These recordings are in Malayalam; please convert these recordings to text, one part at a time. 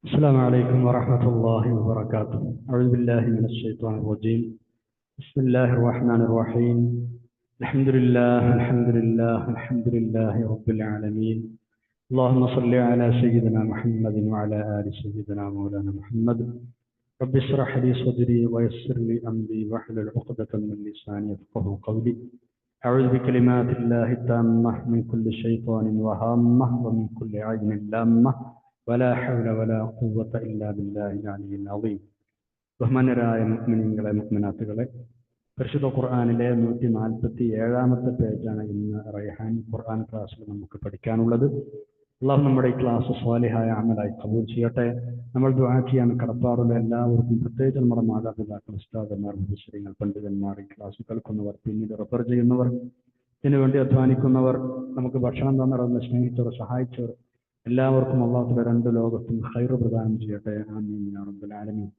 السلام عليكم ورحمة الله وبركاته. أعوذ بالله من الشيطان الرجيم. بسم الله الرحمن الرحيم. الحمد لله الحمد لله الحمد لله رب العالمين. اللهم صل على سيدنا محمد وعلى آل سيدنا مولانا محمد. رب اشرح لي صدري ويسر لي أمري واحلل عقدة من لساني يفقهوا قولي. أعوذ بكلمات الله التامة من كل شيطان وهامة ومن كل عين لامة ولا حول ولا قوة إلا بالله العلي العظيم. ബഹുമാന്യരായ മുഅ്മിനീങ്ങളെ മുഅ്മിനാത്തുകളെ, പരിശുദ്ധ ഖുർആനിലെ 147 പേജാണ് ഇന്ന് റൈഹാൻ ഖുർആൻ ക്ലാസ്സിൽ നമുക്ക് പഠിക്കാനുള്ളത്. അള്ളാഹു നമ്മുടെ ഈ ക്ലാസ് സ്വാലിഹായ അമലായി കബൂൽ ചെയ്യട്ടെ. നമ്മൾ ദുആ ചെയ്യാൻ കടപ്പാടുള്ള എല്ലാവർക്കും, പ്രത്യേകിച്ച് നമ്മുടെ മാതാപിതാക്കൾ, ഉസ്താദന്മാർ, മുഫസ്സിരീങ്ങൾ, പണ്ഡിതന്മാർ, ഈ ക്ലാസ് കേൾക്കുന്നവർ, പിന്നീട് റെഫർ ചെയ്യുന്നവർ, ഇതിനുവേണ്ടി അധ്വാനിക്കുന്നവർ, നമുക്ക് ഭക്ഷണം തന്നവർ, സ്നേഹിച്ചവർ, സഹായിച്ചവർ, എല്ലാവർക്കും അള്ളാഹുവിന്റെ രണ്ട് ലോകത്തും ഖൈർ പ്രദാനം ചെയ്യട്ടെ. ആമീൻ യാ റബ്ബൽ ആലമീൻ.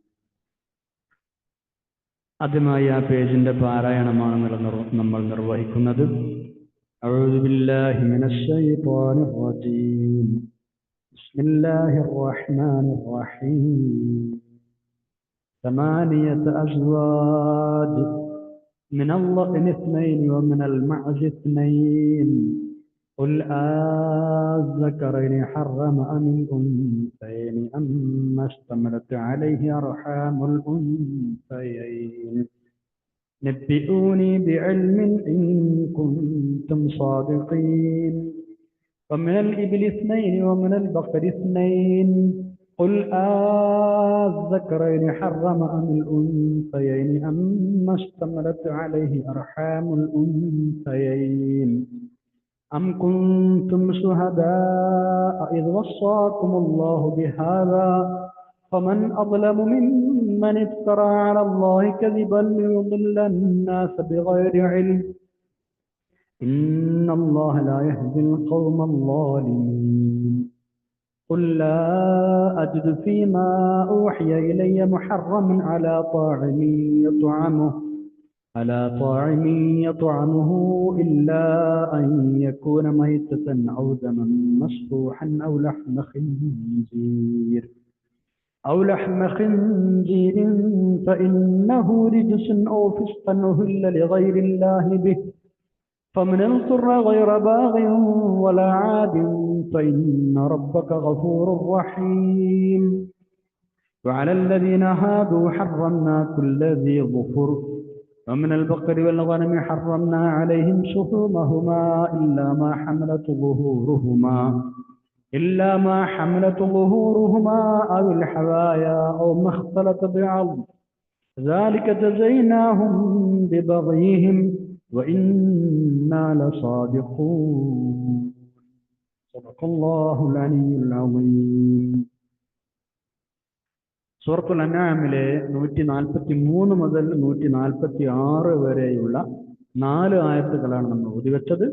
ആദ്യമായി ആ പേജിന്റെ പാരായണമാണ് നമ്മൾ നിർവഹിക്കുന്നത്. അഊദു ബില്ലാഹി മിനശ് ശൈത്വാനിർ റജീം. ബിസ്മില്ലാഹിർ റഹ്മാനിർ റഹീം. ثمانية أزواج من الضأن اثنين ومن المعز اثنين قل أذكرين حرم أم الأنثيين أما اشتملت عليه أرحام الأنثيين نبئوني بعلم إن كنتم صادقين ومن الإبل اثنين ومن البقر اثنين قل أذكرين حرم أم الأنثيين أما اشتملت عليه أرحام الأنثيين أم كنتم شهداء إذ وصاكم الله بهذا فمن أظلم ممن افترى على الله كذبا ليضل الناس بغير علم إن الله لا يهدي القوم الظالمين قل لا أجد فيما أوحي إلي محرما على طاعم يطعمه إلا أن يكون ميتة أو دما مسفوحا أو لحم خنزير فإنه رجس أو فسقا أهل لغير الله به فمن اضطر غير باغ ولا عاد فإن ربك غفور رحيم وعلى الذين هادوا حرمنا كل ذي ظفر ومن البقر والغنم حرمنا عليهم شحومهما إلا ما حملت ظهورهما أو الحوايا أو ما اختلط بعظم ذلك جزيناهم ببغيهم وإنا لصادقون صدق الله العلي العظيم. സൂറത്തുൽ അൻആമിലെ 143 മുതൽ 146 വരെയുള്ള 4 ആയത്തുകളാണ് നമ്മൾ ഓതിവെച്ചത്.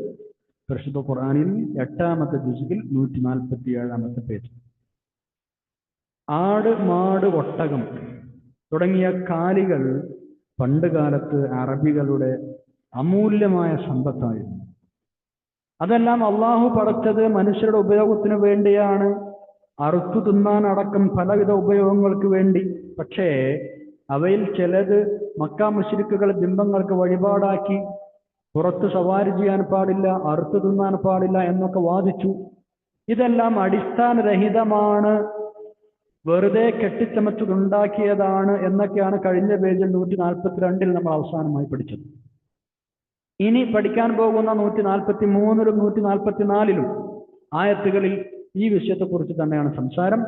പരിശുദ്ധ ഖുർആനിൽ 8-ാമത്തെ ജുസ്ഇൽ 147-ാമത്തെ പേജ്. ആട്, മാട്, ഒട്ടകം തുടങ്ങിയ കാലികൾ പണ്ട് കാലത്ത് അറബികളുടെ അമൂല്യമായ സമ്പത്തായിരുന്നു. അതെല്ലാം അള്ളാഹു പടച്ചത് മനുഷ്യരുടെ ഉപയോഗത്തിന് വേണ്ടിയാണ്, അറുത്തു തിന്നാനടക്കം പലവിധ ഉപയോഗങ്ങൾക്ക് വേണ്ടി. പക്ഷേ അവയിൽ ചിലത് മക്ക മുശ്രിക്കുകൾ ബിംബങ്ങൾക്ക് വഴിപാടാക്കി പുറത്ത് സവാരി ചെയ്യാൻ പാടില്ല, അറുത്തു തിന്നാൻ പാടില്ല എന്നൊക്കെ വാദിച്ചു. ഇതെല്ലാം അടിസ്ഥാനരഹിതമാണ്, വെറുതെ കെട്ടിച്ചമച്ചതുണ്ടാക്കിയതാണ് എന്നൊക്കെയാണ് കഴിഞ്ഞ പേജിൽ 142 നമ്മൾ അവസാനമായി പഠിച്ചത്. ഇനി പഠിക്കാൻ പോകുന്ന 143-ലും 144-ലും ആയത്തുകളിൽ ഈ വിഷയത്തെക്കുറിച്ച് തന്നെയാണ് സംസാരം.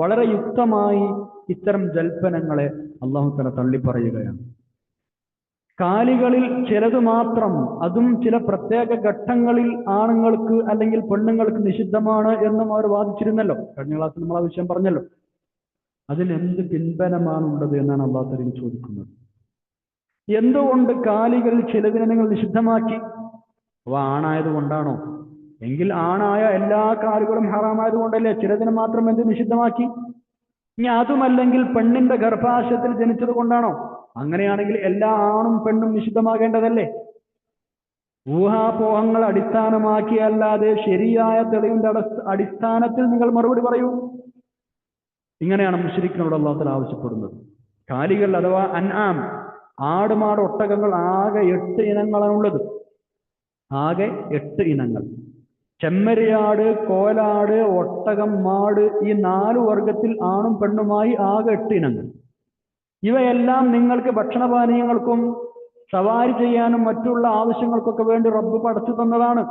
വളരെ യുക്തമായി ഇത്തരം ജൽപ്പനങ്ങളെ അല്ലാഹു തആല തള്ളിപ്പറയുകയാണ്. കാലികളിൽ ചിലത് മാത്രം, അതും ചില പ്രത്യേക ഘട്ടങ്ങളിൽ ആണുങ്ങൾക്ക് അല്ലെങ്കിൽ പെണ്ണുങ്ങൾക്ക് നിഷിദ്ധമാണ് എന്നും അവർ വാദിച്ചിരുന്നല്ലോ. കഴിഞ്ഞ ക്ലാസ്സിൽ നമ്മൾ ആ വിഷയം പറഞ്ഞല്ലോ. അതിനെന്ത് പിൻബലമാണുള്ളത് എന്നാണ് അല്ലാഹു തആല ചോദിക്കുന്നത്. എന്തുകൊണ്ട് കാലികളിൽ ചിലതിനെ നിങ്ങൾ നിഷിദ്ധമാക്കി? അവ ആണായത് കൊണ്ടാണോ? എങ്കിൽ ആണായ എല്ലാ കാലുകളും ഹറാമായത് കൊണ്ടല്ലേ ചിലതിനെ മാത്രം എന്ത് നിഷിദ്ധമാക്കി? ഇനി അതുമല്ലെങ്കിൽ പെണ്ണിന്റെ ഗർഭാശയത്തിൽ ജനിച്ചത് കൊണ്ടാണോ? അങ്ങനെയാണെങ്കിൽ എല്ലാ ആണും പെണ്ണും നിഷിദ്ധമാകേണ്ടതല്ലേ? ഊഹാപോഹങ്ങൾ അടിസ്ഥാനമാക്കിയല്ലാതെ ശരിയായ തെളിവിന്റെ അടിസ്ഥാനത്തിൽ നിങ്ങൾ മറുപടി പറയൂ. ഇങ്ങനെയാണ് മുശ്രിക്കിനോട് അല്ലാഹു തആല ആവശ്യപ്പെടുന്നത്. കാലികൾ അഥവാ അൻആം, ആടുമാട് ഒട്ടകങ്ങൾ ആകെ 8 ഇനങ്ങളാണുള്ളത്. ആകെ 8 ഇനങ്ങൾ. ചെമ്മരിയാട്, കോലാട്, ഒട്ടകം, മാട്, ഈ 4 വർഗത്തിൽ ആണും പെണ്ണുമായി ആകെ 8 ഇനങ്ങൾ. ഇവയെല്ലാം നിങ്ങൾക്ക് ഭക്ഷണപാനീയങ്ങൾക്കും സവാരി ചെയ്യാനും മറ്റുള്ള ആവശ്യങ്ങൾക്കൊക്കെ വേണ്ടി റബ്ബ് പടച്ചു തന്നതാണ്.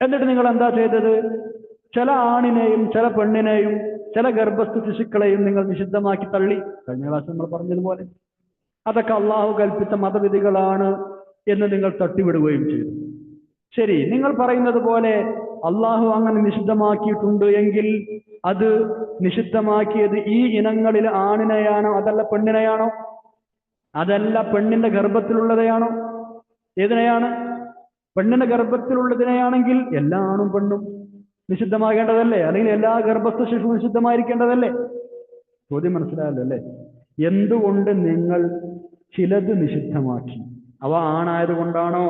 എന്നിട്ട് നിങ്ങൾ എന്താ ചെയ്തത്? ചില ആണിനെയും ചില പെണ്ണിനെയും ചില ഗർഭസ്ഥ ശിശുക്കളെയും നിങ്ങൾ നിഷിദ്ധമാക്കി തള്ളി. കഴിഞ്ഞ ക്ലാസ് നമ്മൾ പറഞ്ഞതുപോലെ അതൊക്കെ അള്ളാഹു കൽപ്പിച്ച മതവിധികളാണ് എന്ന് നിങ്ങൾ തട്ടിവിടുകയും ചെയ്തു. ശരി, നിങ്ങൾ പറയുന്നത് പോലെ അള്ളാഹു അങ്ങനെ നിഷിദ്ധമാക്കിയിട്ടുണ്ട് എങ്കിൽ അത് നിഷിദ്ധമാക്കിയത് ഈ ഇനങ്ങളിൽ ആണിനെയാണോ അതല്ല പെണ്ണിനെയാണോ? അതല്ല പെണ്ണിന്റെ ഗർഭത്തിലുള്ളതെയാണോ? ഏതിനെയാണ്? പെണ്ണിന്റെ ഗർഭത്തിലുള്ളതിനെയാണെങ്കിൽ എല്ലാ ആണും പെണ്ണും നിഷിദ്ധമാകേണ്ടതല്ലേ? അല്ലെങ്കിൽ എല്ലാ ഗർഭസ്ഥ ശിശു നിഷിദ്ധമായിരിക്കേണ്ടതല്ലേ? ചോദ്യം മനസ്സിലായല്ലോ അല്ലേ? എന്തുകൊണ്ട് നിങ്ങൾ ചിലത് നിഷിദ്ധമാക്കി? അവ ആണായത് കൊണ്ടാണോ?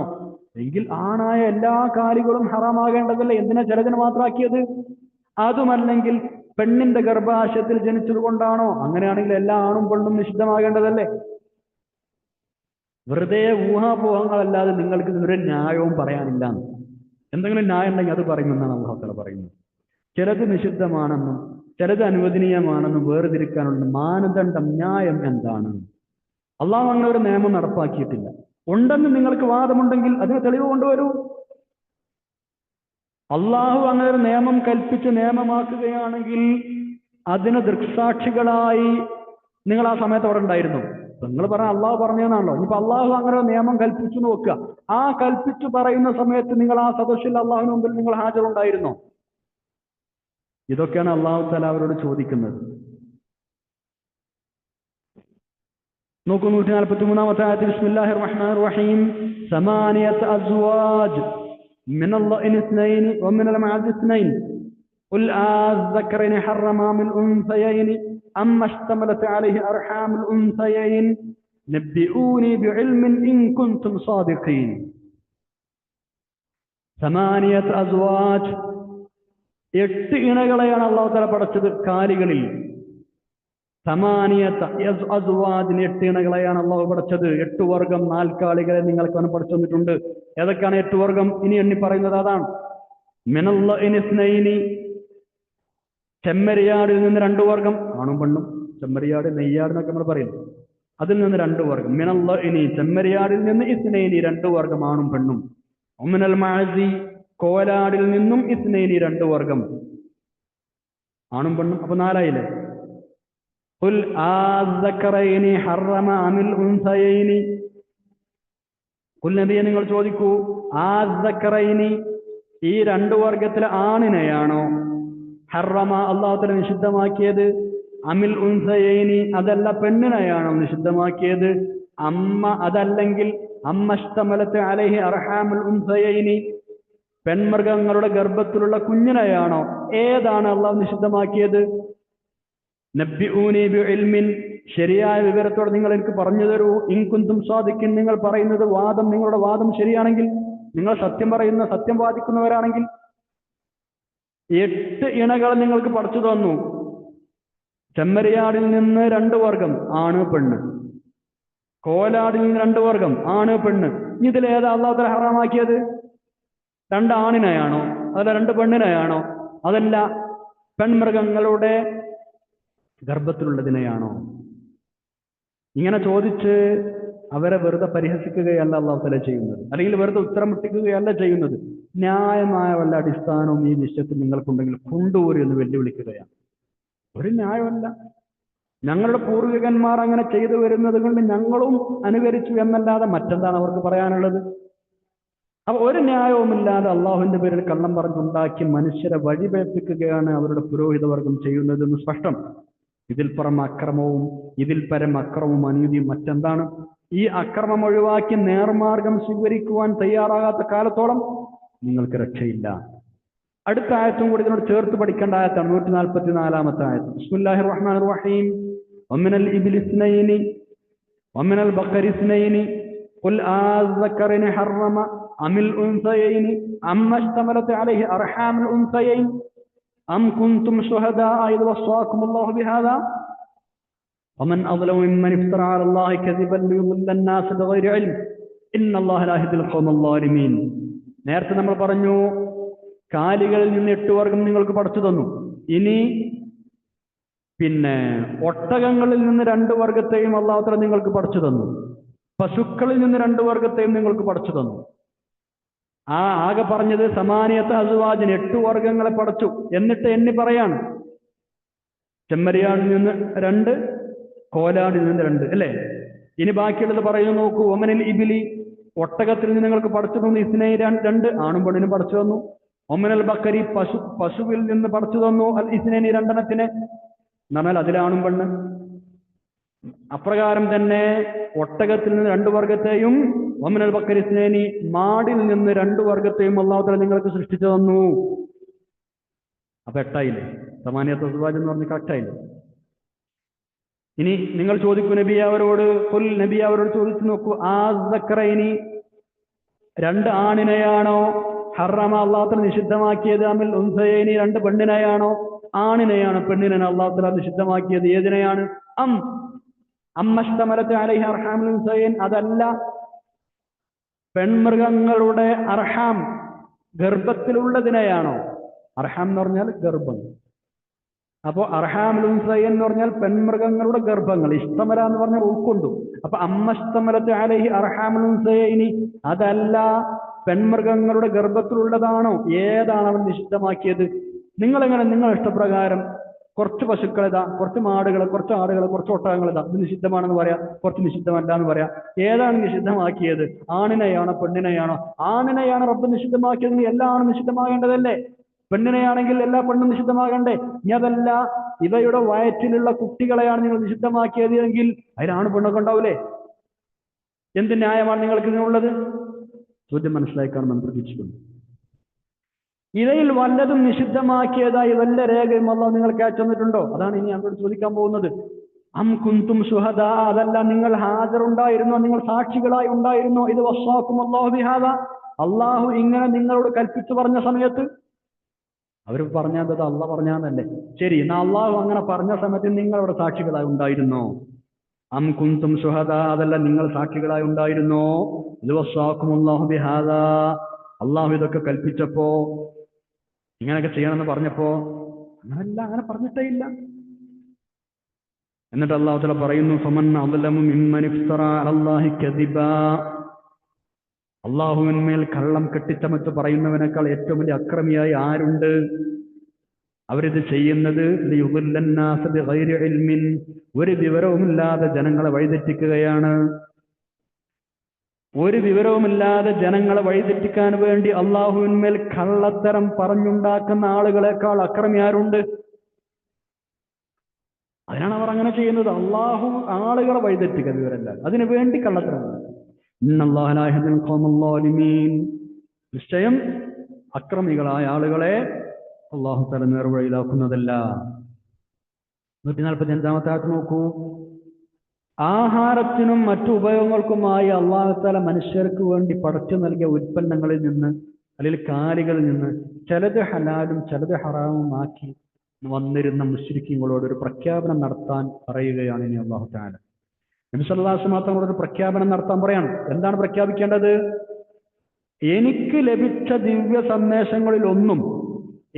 എങ്കിൽ ആണായ എല്ലാ കാലികളും ഹറാമാകേണ്ടതല്ലേ? എന്തിനാ ചിലതിന് മാത്രമാക്കിയത്? അതുമല്ലെങ്കിൽ പെണ്ണിന്റെ ഗർഭാശയത്തിൽ ജനിച്ചത് കൊണ്ടാണോ? അങ്ങനെയാണെങ്കിൽ എല്ലാ ആണും പെണ്ണും നിഷിദ്ധമാകേണ്ടതല്ലേ? വെറുതെ ഊഹാപോഹങ്ങളല്ലാതെ നിങ്ങൾക്ക് ഒരു ന്യായവും പറയാനില്ല. എന്തെങ്കിലും ന്യായം ഉണ്ടെങ്കിൽ അത് പറയുമെന്നാണ് അല്ലാഹു തആല പറയുന്നത്. ചിലത് നിഷിദ്ധമാണെന്നും ചിലത് അനുവദനീയമാണെന്നും വേർതിരിക്കാനുള്ള മാനദണ്ഡം, ന്യായം എന്താണ്? അള്ളാഹു അങ്ങനെ ഒരു നിയമം നടപ്പാക്കിയിട്ടില്ല. ഉണ്ടെന്ന് നിങ്ങൾക്ക് വാദമുണ്ടെങ്കിൽ അതിന് തെളിവ് കൊണ്ടുവരൂ. അള്ളാഹു അങ്ങനെ ഒരു നിയമം കൽപ്പിച്ച് നിയമമാക്കുകയാണെങ്കിൽ അതിന് ദൃക്സാക്ഷികളായി നിങ്ങൾ ആ സമയത്ത് അവിടെ ഉണ്ടായിരുന്നു. നിങ്ങൾ പറഞ്ഞ അള്ളാഹു പറഞ്ഞതാണല്ലോ. ഇനിയിപ്പോ അള്ളാഹു അങ്ങനെ ഒരു നിയമം കൽപ്പിച്ചു നോക്കുക. ആ കൽപ്പിച്ചു പറയുന്ന സമയത്ത് നിങ്ങൾ ആ സദസ്സിൽ അള്ളാഹുവിന് മുമ്പിൽ നിങ്ങൾ ഹാജറുണ്ടായിരുന്നോ? ഇതൊക്കെയാണ് അള്ളാഹു തആല അവരോട് ചോദിക്കുന്നത്. നോക്കൂ, 143-ാമത്തെ ആയത്തിൽ ബിസ്മില്ലാഹിർ റഹ്മാനിർ റഹീം, സമാനിയത അസ്വാജ് മിനൽ ലഇൻ ഇസ്നൈൻ വമിനൽ മഅദ് ഇസ്നൈൻ ഖുൽ അസ്സകറൈനി ഹറമ മിൻ ഉൻസയൈനി അമ്മ ഇശ്തമലത് അലൈഹി അർഹാമുൽ ഉൻസയൈൻ നബ്ബിഊനി ബിഇൽമിൻ ഇൻ കുൻതും സാദിഖീൻ. സമാനിയത അസ്വാജ്, 8 ഇണകളെയാണ് അല്ലാഹു തആല പടച്ചത് കാലികളിൽ. സമാനിയത അസ്വാജിന് 8 ഇണകളെയാണ് അല്ലാഹു പടച്ചത്. 8 വർഗം നാൽക്കാലികളെ നിങ്ങൾക്ക് അവൻ പഠിച്ചു തന്നിട്ടുണ്ട്. ഏതൊക്കെയാണ് 8 വർഗം? ഇനി എണ്ണി പറയുന്നത് അതാണ്. മിനൽ ലഇൻ ഇസ്നൈനി, ചെമ്മരിയാടിൽ നിന്ന് 2 വർഗം, ആണും പെണ്ണും. ചെമ്മരിയാട്, നെയ്യാട് എന്നൊക്കെ നമ്മൾ പറയും. അതിൽ നിന്ന് 2 വർഗം. മിനൽ ലഇനി, ചെമ്മരിയാടിൽ നിന്ന്, ഇസ്നൈനി 2 വർഗം, ആണും പെണ്ണും. മിനൽ മഅസി, കോലാടിൽ നിന്നും ഇസ്നൈനി 2 വർഗം, ആണും പെണ്ണും. അപ്പൊ 4 ആയില്ലേ? ഖുൽ അസ്സകറൈനി ഹറമ അമിൽ ഉൻസയൈനി, ഖുൽ നബിയെ നിങ്ങൾ ചോദിക്കൂ, അസ്സകറൈനി, ഈ 2 വർഗത്തിലെ ആണിനെയാണോ ഹറമ അല്ലാഹു തആല നിഷിദ്ധമാക്കിയത്? അമിൽ ഉൻസയൈനി, അതല്ല പെണ്ണിനെയാണോ നിഷിദ്ധമാക്കിയത്? അമ്മ, അതല്ലെങ്കിൽ അമ്മഷ്തമലത്ത് അലൈഹി അർഹാമുൽ ഉൻസയൈനി, പെൺമൃഗങ്ങളുടെ ഗർഭത്തിലുള്ള കുഞ്ഞിനെയാണോ? ഏതാണ് അള്ളാഹു നിഷിദ്ധമാക്കിയത്? നബ്ബിഊനി ബിഇൽമിൻ, ശരിയായ വിവരത്തോടെ നിങ്ങൾ എനിക്ക് പറഞ്ഞു തരൂ. ഇൻ കുൻതും സാദിഖീൻ, നിങ്ങൾ പറയുന്നത് വാദം, നിങ്ങളുടെ വാദം ശരിയാണെങ്കിൽ, നിങ്ങൾ സത്യം പറയുന്ന, സത്യം വാദിക്കുന്നവരാണെങ്കിൽ. 8 ഇണകൾ നിങ്ങൾക്ക് പഠിച്ചു തന്നു. ചെമ്മരിയാടിൽ നിന്ന് 2 വർഗം, ആണ് പെണ്ണ്. കോലാടിൽ നിന്ന് 2 വർഗം, ആണ് പെണ്ണ്. ഇതിലേതാ അല്ലാഹു തആല ഹറാമാക്കിയത്? 2 ആണിനെയാണോ അതല്ല 2 പെണ്ണിനെയാണോ? അതല്ല പെൺമൃഗങ്ങളുടെ ഗർഭത്തിലുള്ളതിനെയാണോ? ഇങ്ങനെ ചോദിച്ച് അവരെ വെറുതെ പരിഹസിക്കുകയല്ല അല്ലാഹു തആല ചെയ്യുന്നത്, അല്ലെങ്കിൽ വെറുതെ ഉത്തരം മുട്ടിക്കുകയല്ല ചെയ്യുന്നത്. ന്യായമായ വല്ല അടിസ്ഥാനവും ഈ വിഷയത്തിൽ നിങ്ങൾക്കുണ്ടെങ്കിൽ കൊണ്ടുപോരി എന്ന് വെല്ലുവിളിക്കുകയാണ്. ഒരു ന്യായമല്ല. ഞങ്ങളുടെ പൂർവികന്മാർ അങ്ങനെ ചെയ്തു വരുന്നത് കൊണ്ട് ഞങ്ങളും അനുകരിച്ചു എന്നല്ലാതെ മറ്റെന്താണ് അവർക്ക് പറയാനുള്ളത്? അപ്പൊ ഒരു ന്യായവുമില്ലാതെ അള്ളാഹുവിന്റെ പേരിൽ കള്ളം പറഞ്ഞുണ്ടാക്കി മനുഷ്യരെ വഴിപേപ്പിക്കുകയാണ് അവരുടെ പുരോഹിതവർഗം ചെയ്യുന്നതെന്ന് സ്പഷ്ടം. ഇതിൽ പരം അക്രമവും അനീതിയും മറ്റെന്താണ്? ഈ അക്രമം ഒഴിവാക്കി നേർമാർഗം സ്വീകരിക്കുവാൻ തയ്യാറാകാത്ത കാലത്തോളം നിങ്ങൾക്ക് രക്ഷയില്ല. അടുത്ത ആയത്തും കൂടി ഇതിനോട് ചേർത്ത് പഠിക്കേണ്ട ആയത്താണ് 144-ാമത്തെ ആയത്ത്. ബിസ്മില്ലാഹിർ റഹ്മാനിർ റഹീം, വമിനൽ ഇബ്ലി ഇസ്നൈനി വമിനൽ ബഖരി ഇസ്നൈനി ഖുൽ അസ്സകറൈനി ഹറമ അമിൽ ഉൻസയൈനി അമ്മഷ്തമലത് അലൈഹി അർഹാമുൽ ഉൻസയൈൻ. അം കുന്തും ശുഹദാ ഇദ് വസ്സാകുമുല്ലാഹു ബിഹാദാ വമൻ അദ്ലമു മിമ്മൻ ഇഫ്തറ അലല്ലാഹി കദിബൻ ലിയുദില്ല അന്നാസ ബിഗൈരി ഇൽം ഇന്നല്ലാഹ ലാ യഹ്ദിൽ ഖൗമൽ ളാലിമീൻ. നേരത്തെ നമ്മൾ പറഞ്ഞു കാലികളിൽ നിന്ന് 8 വർഗം നിങ്ങൾക്ക് പഠിച്ചു തന്നു. ഇനി ഒട്ടകങ്ങളിൽ നിന്ന് 2 വർഗത്തെയും അല്ലാഹു തആല നിങ്ങൾക്ക് പഠിച്ചു തന്നു. പശുക്കളിൽ നിന്ന് 2 വർഗത്തെയും നിങ്ങൾക്ക് പഠിച്ചു തന്നു. ആകെ പറഞ്ഞത് സമാനിയത്ത് അസ്വാജിന് 8 വർഗങ്ങളെ പഠിച്ചു. എന്നിട്ട് എണ്ണി പറയാണ്, ചെമ്മരിയാടിൽ നിന്ന് 2, കോലാടിൽ നിന്ന് 2, അല്ലേ? ഇനി ബാക്കിയുള്ളത് പറയുന്നു നോക്കൂ. ഒമനിൽ ഇബിലി, ഒട്ടകത്തിൽ നിന്ന് നിങ്ങൾക്ക് പഠിച്ചു തന്നു ഇസ്നൈ 2, ആണും പെണ്ണിനും പഠിച്ചു തന്നു. ഒമനൽ ബക്കരി, പശുവിൽ നിന്ന് പഠിച്ചു തന്നു അൽ ഇസ്നൈനി 2 എണ്ണത്തിനെ, എന്നാൽ അതിലാണും പെണ്ണ്. അപ്രകാരം തന്നെ ഒട്ടകത്തിൽ നിന്ന് 2 വർഗത്തെയും ഒമനൽ ബക്കരി ഇസ്നൈനി, മാടിൽ നിന്ന് 2 വർഗത്തെയും അല്ലാഹു തആല നിങ്ങൾക്ക് സൃഷ്ടിച്ചു തന്നു. അപ്പൊ 8ആയില്ലേ? സമാനിയത്ത് അസ്വാജ് എന്ന് പറഞ്ഞ് കറക്റ്റായില്ലേ? ഇനി നിങ്ങൾ ചോദിക്കൂ നബിയെ അവരോട്, നബിയെ അവരോട് ചോദിച്ചു നോക്കൂ, ആ സക്കറൈനി 2 ആണിനെയാണോ ഹറമ അല്ലാഹു തആല നിഷിദ്ധമാക്കിയത്, അമിൽ ഉൻസയൈനി 2 പെണ്ണിനെയാണോ? ആണിനെയാണ്, പെണ്ണിനെ അല്ലാഹു തആല നിഷിദ്ധമാക്കിയത്. ഏതിനെയാണ്? അമ്മഷ്തമലത്ത് അലൈഹി അർഹാമുൽ ഉൻസയൈൻ, അതല്ല പെൺമൃഗങ്ങളുടെ അർഹാം ഗർഭത്തിലുള്ളതിനെയാണോ? അർഹാം എന്ന് പറഞ്ഞാൽ ഗർഭം. അപ്പോ അർഹാമുൽ ഉൻസയൈൻ എന്ന് പറഞ്ഞാൽ പെൺമൃഗങ്ങളുടെ ഗർഭങ്ങൾ. ഇഷ്തമല എന്ന് പറഞ്ഞാൽ ഉൾക്കൊണ്ടു. അപ്പൊ അമ്മഷ്തമലത്ത് അലൈഹി അർഹാമുൽ ഉൻസയൈനി, അതല്ല പെൺമൃഗങ്ങളുടെ ഗർഭത്തിലുള്ളതാണോ? ഏതാണ് അവൻ നിഷിദ്ധമാക്കിയത്? നിങ്ങളെങ്ങനെ നിങ്ങളുടെ ഇഷ്ടപ്രകാരം കുറച്ച് പശുക്കളിതാ, കുറച്ച് മാടുകൾ, കുറച്ച് ആടുകൾ, കുറച്ച് ഒട്ടകങ്ങളിതാ, ഇത് നിഷിദ്ധമാണെന്ന് പറയാം, കുറച്ച് നിഷിദ്ധമല്ല എന്ന് പറയാം. ഏതാണ് നിഷിദ്ധമാക്കിയത്? ആണിനെയാണോ പെണ്ണിനെയാണോ? ആണിനെയാണ് റബ്ബ് നിഷിദ്ധമാക്കിയതെങ്കിൽ എല്ലാ ആണും നിഷിദ്ധമാകേണ്ടതല്ലേ? പെണ്ണിനെയാണെങ്കിൽ എല്ലാ പെണ്ണും നിഷിദ്ധമാകണ്ടേ? ഇനി അതല്ല, ഇവയുടെ വയറ്റിലുള്ള കുട്ടികളെയാണ് നിങ്ങൾ നിഷിദ്ധമാക്കിയത് എങ്കിൽ അതിലാണ് പെണ്ണൊക്കെ ഉണ്ടാവൂലേ? എന്ത് ന്യായമാണ് നിങ്ങൾക്ക് ഇതിനുള്ളത്? ചോദ്യം മനസ്സിലായി കാണുമെന്ന് പ്രതീക്ഷിക്കുന്നു. ഇവയിൽ വല്ലതും നിഷിദ്ധമാക്കിയതായി വല്ല രേഖയും അല്ലാഹു നിങ്ങൾക്ക് അയച്ചു തന്നിട്ടുണ്ടോ? അതാണ് ഇനി അങ്ങോട്ട് ചോദിക്കാൻ പോകുന്നത്. അം കുന്തും ശുഹദാ, അതല്ല നിങ്ങൾ ഹാജറുണ്ടായിരുന്നോ, നിങ്ങൾ സാക്ഷികളായി ഉണ്ടായിരുന്നോ? ഇത് വസ്സാകുമുല്ലാഹു ബിഹാദാ, അള്ളാഹു ഇങ്ങനെ നിങ്ങളോട് കൽപ്പിച്ചു പറഞ്ഞ സമയത്ത്. അവർ പറഞ്ഞത് അള്ളാഹ് പറഞ്ഞാന്നല്ലേ? ശരി, എന്നാ അള്ളാഹു അങ്ങനെ പറഞ്ഞ സമയത്ത് നിങ്ങളവിടെ സാക്ഷികളായി ഉണ്ടായിരുന്നോ? അം കുന്തും ശുഹദാ, അതല്ല നിങ്ങൾ സാക്ഷികളായി ഉണ്ടായിരുന്നോ? ഇത് വസ്സാകുമുല്ലാഹു ബിഹാദാ, അള്ളാഹു ഇതൊക്കെ കൽപ്പിച്ചപ്പോ, ഇങ്ങനെയൊക്കെ ചെയ്യണമെന്ന് പറഞ്ഞപ്പോ അങ്ങനല്ല, അങ്ങനെ പറഞ്ഞിട്ടേ ഇല്ല. എന്നിട്ട് അല്ലാഹു തആല പറയുന്നു, ഫമൻ അദ്ലമു മിമ്മൻ ഇഫ്തറ അലല്ലാഹി കദിബാ, അള്ളാഹുവിന്മേൽ കള്ളം കെട്ടിച്ചമച്ച് പറയുന്നവനേക്കാൾ ഏറ്റവും വലിയ അക്രമിയായി ആരുണ്ട്? അവരിത് ചെയ്യുന്നത് ലിയുദില്ല അന്നാസ ബിഗൈരി ഇൽമിൻ, ഒരു വിവരവുമില്ലാതെ ജനങ്ങളെ വഴിതെറ്റിക്കുകയാണ്. ഒരു വിവരവുമില്ലാതെ ജനങ്ങളെ വഴിതെറ്റിക്കാൻ വേണ്ടി അള്ളാഹുവിന്മേൽ കള്ളത്തരം പറഞ്ഞുണ്ടാക്കുന്ന ആളുകളെക്കാൾ അക്രമി ആരുണ്ട്? അതിനാണ് അവർ അങ്ങനെ ചെയ്യുന്നത്. അള്ളാഹു ആളുകളെ വഴിതെറ്റിക്കുക വിവരമല്ല, അതിനു വേണ്ടി കള്ളത്തരം. ഇന്നല്ലാഹ ലാ യഹ്ദിൽ ഖൗമൽ ളാലിമീൻ, നിശ്ചയം അക്രമികളായ ആളുകളെ അള്ളാഹു തആല നേർവഴിയിലാക്കുന്നതല്ല. 145 ആയത്ത് നോക്കൂ. ആഹാരത്തിനും മറ്റു ഉപയോഗങ്ങൾക്കുമായി അല്ലാഹു തആല മനുഷ്യർക്ക് വേണ്ടി പടച്ചു നൽകിയ ഉൽപ്പന്നങ്ങളിൽ നിന്ന്, അല്ലെങ്കിൽ കാലികളിൽ നിന്ന് ചിലത് ഹലാലും ചിലത് ഹറാമും ആക്കി വന്നിരുന്ന മുശ്രിക്കീങ്ങളോട് ഒരു പ്രഖ്യാപനം നടത്താൻ പറയുകയാണ് ഇനി അല്ലാഹു തആല. നബി സല്ലല്ലാഹു അലൈഹി വസല്ലം തങ്ങളോട് ഒരു പ്രഖ്യാപനം നടത്താൻ പറയാണ്. എന്താണ് പ്രഖ്യാപിക്കേണ്ടത്? എനിക്ക് ലഭിച്ച ദിവ്യ സന്ദേശങ്ങളിലൊന്നും,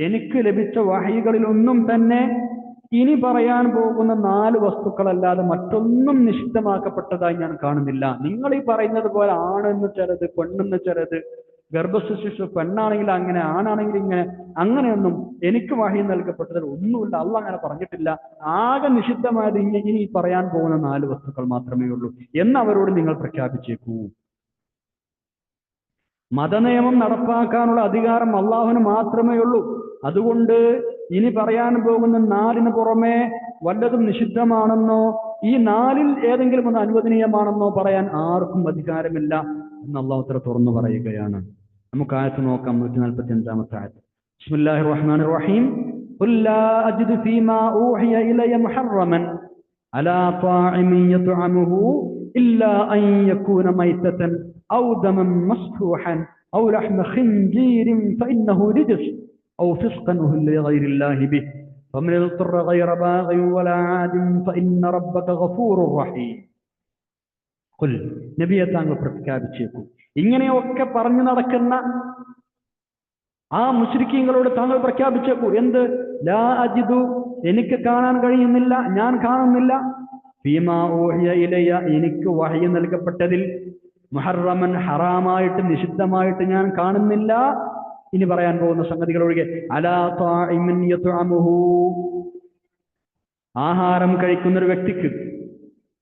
എനിക്ക് ലഭിച്ച വഹയികളിലൊന്നും തന്നെ ഇനി പറയാൻ പോകുന്ന 4 വസ്തുക്കളല്ലാതെ മറ്റൊന്നും നിഷിദ്ധമാക്കപ്പെട്ടതായി ഞാൻ കാണുന്നില്ല. നിങ്ങൾ ഈ പറയുന്നത് പോലെ ആണെന്ന് ചിലത്, പെണ്ണെന്ന് ചിലത്, ഗർഭശിശു പെണ്ണാണെങ്കിൽ അങ്ങനെ, ആണാണെങ്കിൽ ഇങ്ങനെ, അങ്ങനെയൊന്നും എനിക്ക് വഹി നൽകപ്പെട്ടതിൽ ഒന്നുമില്ല. അള്ളാഹ് അങ്ങനെ പറഞ്ഞിട്ടില്ല. ആകെ നിഷിദ്ധമായത് ഇനി പറയാൻ പോകുന്ന 4 വസ്തുക്കൾ മാത്രമേ ഉള്ളൂ എന്ന് അവരോട് നിങ്ങൾ പ്രഖ്യാപിച്ചേക്കൂ. മതനിയമം നടപ്പാക്കാനുള്ള അധികാരം അള്ളാഹുവിന് മാത്രമേ ഉള്ളൂ. അതുകൊണ്ട് ഇനി പറയാൻ പോകുന്ന 4 പുറമെ വല്ലതും നിഷിദ്ധമാണെന്നോ ഈ 4 ഏതെങ്കിലും ഒന്ന് അനുവദനീയമാണെന്നോ പറയാൻ ആർക്കും അധികാരമില്ല എന്ന് അല്ലാഹു തആല തുറന്നു പറയുകയാണ്. നമുക്ക് ആയത്ത് നോക്കാം. 145 ആയത്ത്. ബിസ്മില്ലാഹിർ റഹ്മാനിർ റഹീം. ഖുൽ ലാ അജിദു ഫീമാ ഊഹിയ ഇലയ മുഹറമൻ അലാ ത്വാഇമിൻ യത്അമുഹു ഇല്ലാ അൻ യകൂന മൈതതൻ ഔ ദമൻ മസ്ഫൂഹൻ ഔ ലഹ്മ ഖിൻജീരിൻ ഫഇന്നഹു റിജ്സ് ഔ ഫിസ്ഖൻ ഉഹില്ല ലിഗൈരില്ലാഹി ബിഹി ഫമൻ യദ്ററ ഗൈറ ബാഗിൻ വലാ ആദിൻ ഫഇന്ന റബ്ബക ഗഫൂറുർ റഹീം. ഖുൽ, നബിയെ താങ്കൾ പ്രഖ്യാപിച്ചേക്കൂ, ഇങ്ങനെയൊക്കെ പറഞ്ഞു നടക്കുന്ന ആ മുശ്രിക്കീങ്ങളോട് താങ്കൾ പ്രഖ്യാപിച്ചേക്കൂ, എന്ത്? ലാ അജിദു, എനിക്ക് കാണാൻ കഴിയുന്നില്ല, ഞാൻ കാണുന്നില്ല, ഫീമാ ഊഹിയ ഇലയ്യ, എനിക്ക് വഹ്യ് നൽകപ്പെട്ടതിൽ, മുഹറമൻ, ഹറാമായിട്ട് നിഷിദ്ധമായിട്ട് ഞാൻ കാണുന്നില്ല. ഇനി പറയാൻ പോകുന്ന സംഗതികൾ ഒഴികെ, അലാ ത്വാഇമിൻ യത്അമുഹു, ആഹാരം കഴിക്കുന്ന ഒരു വ്യക്തിക്ക്,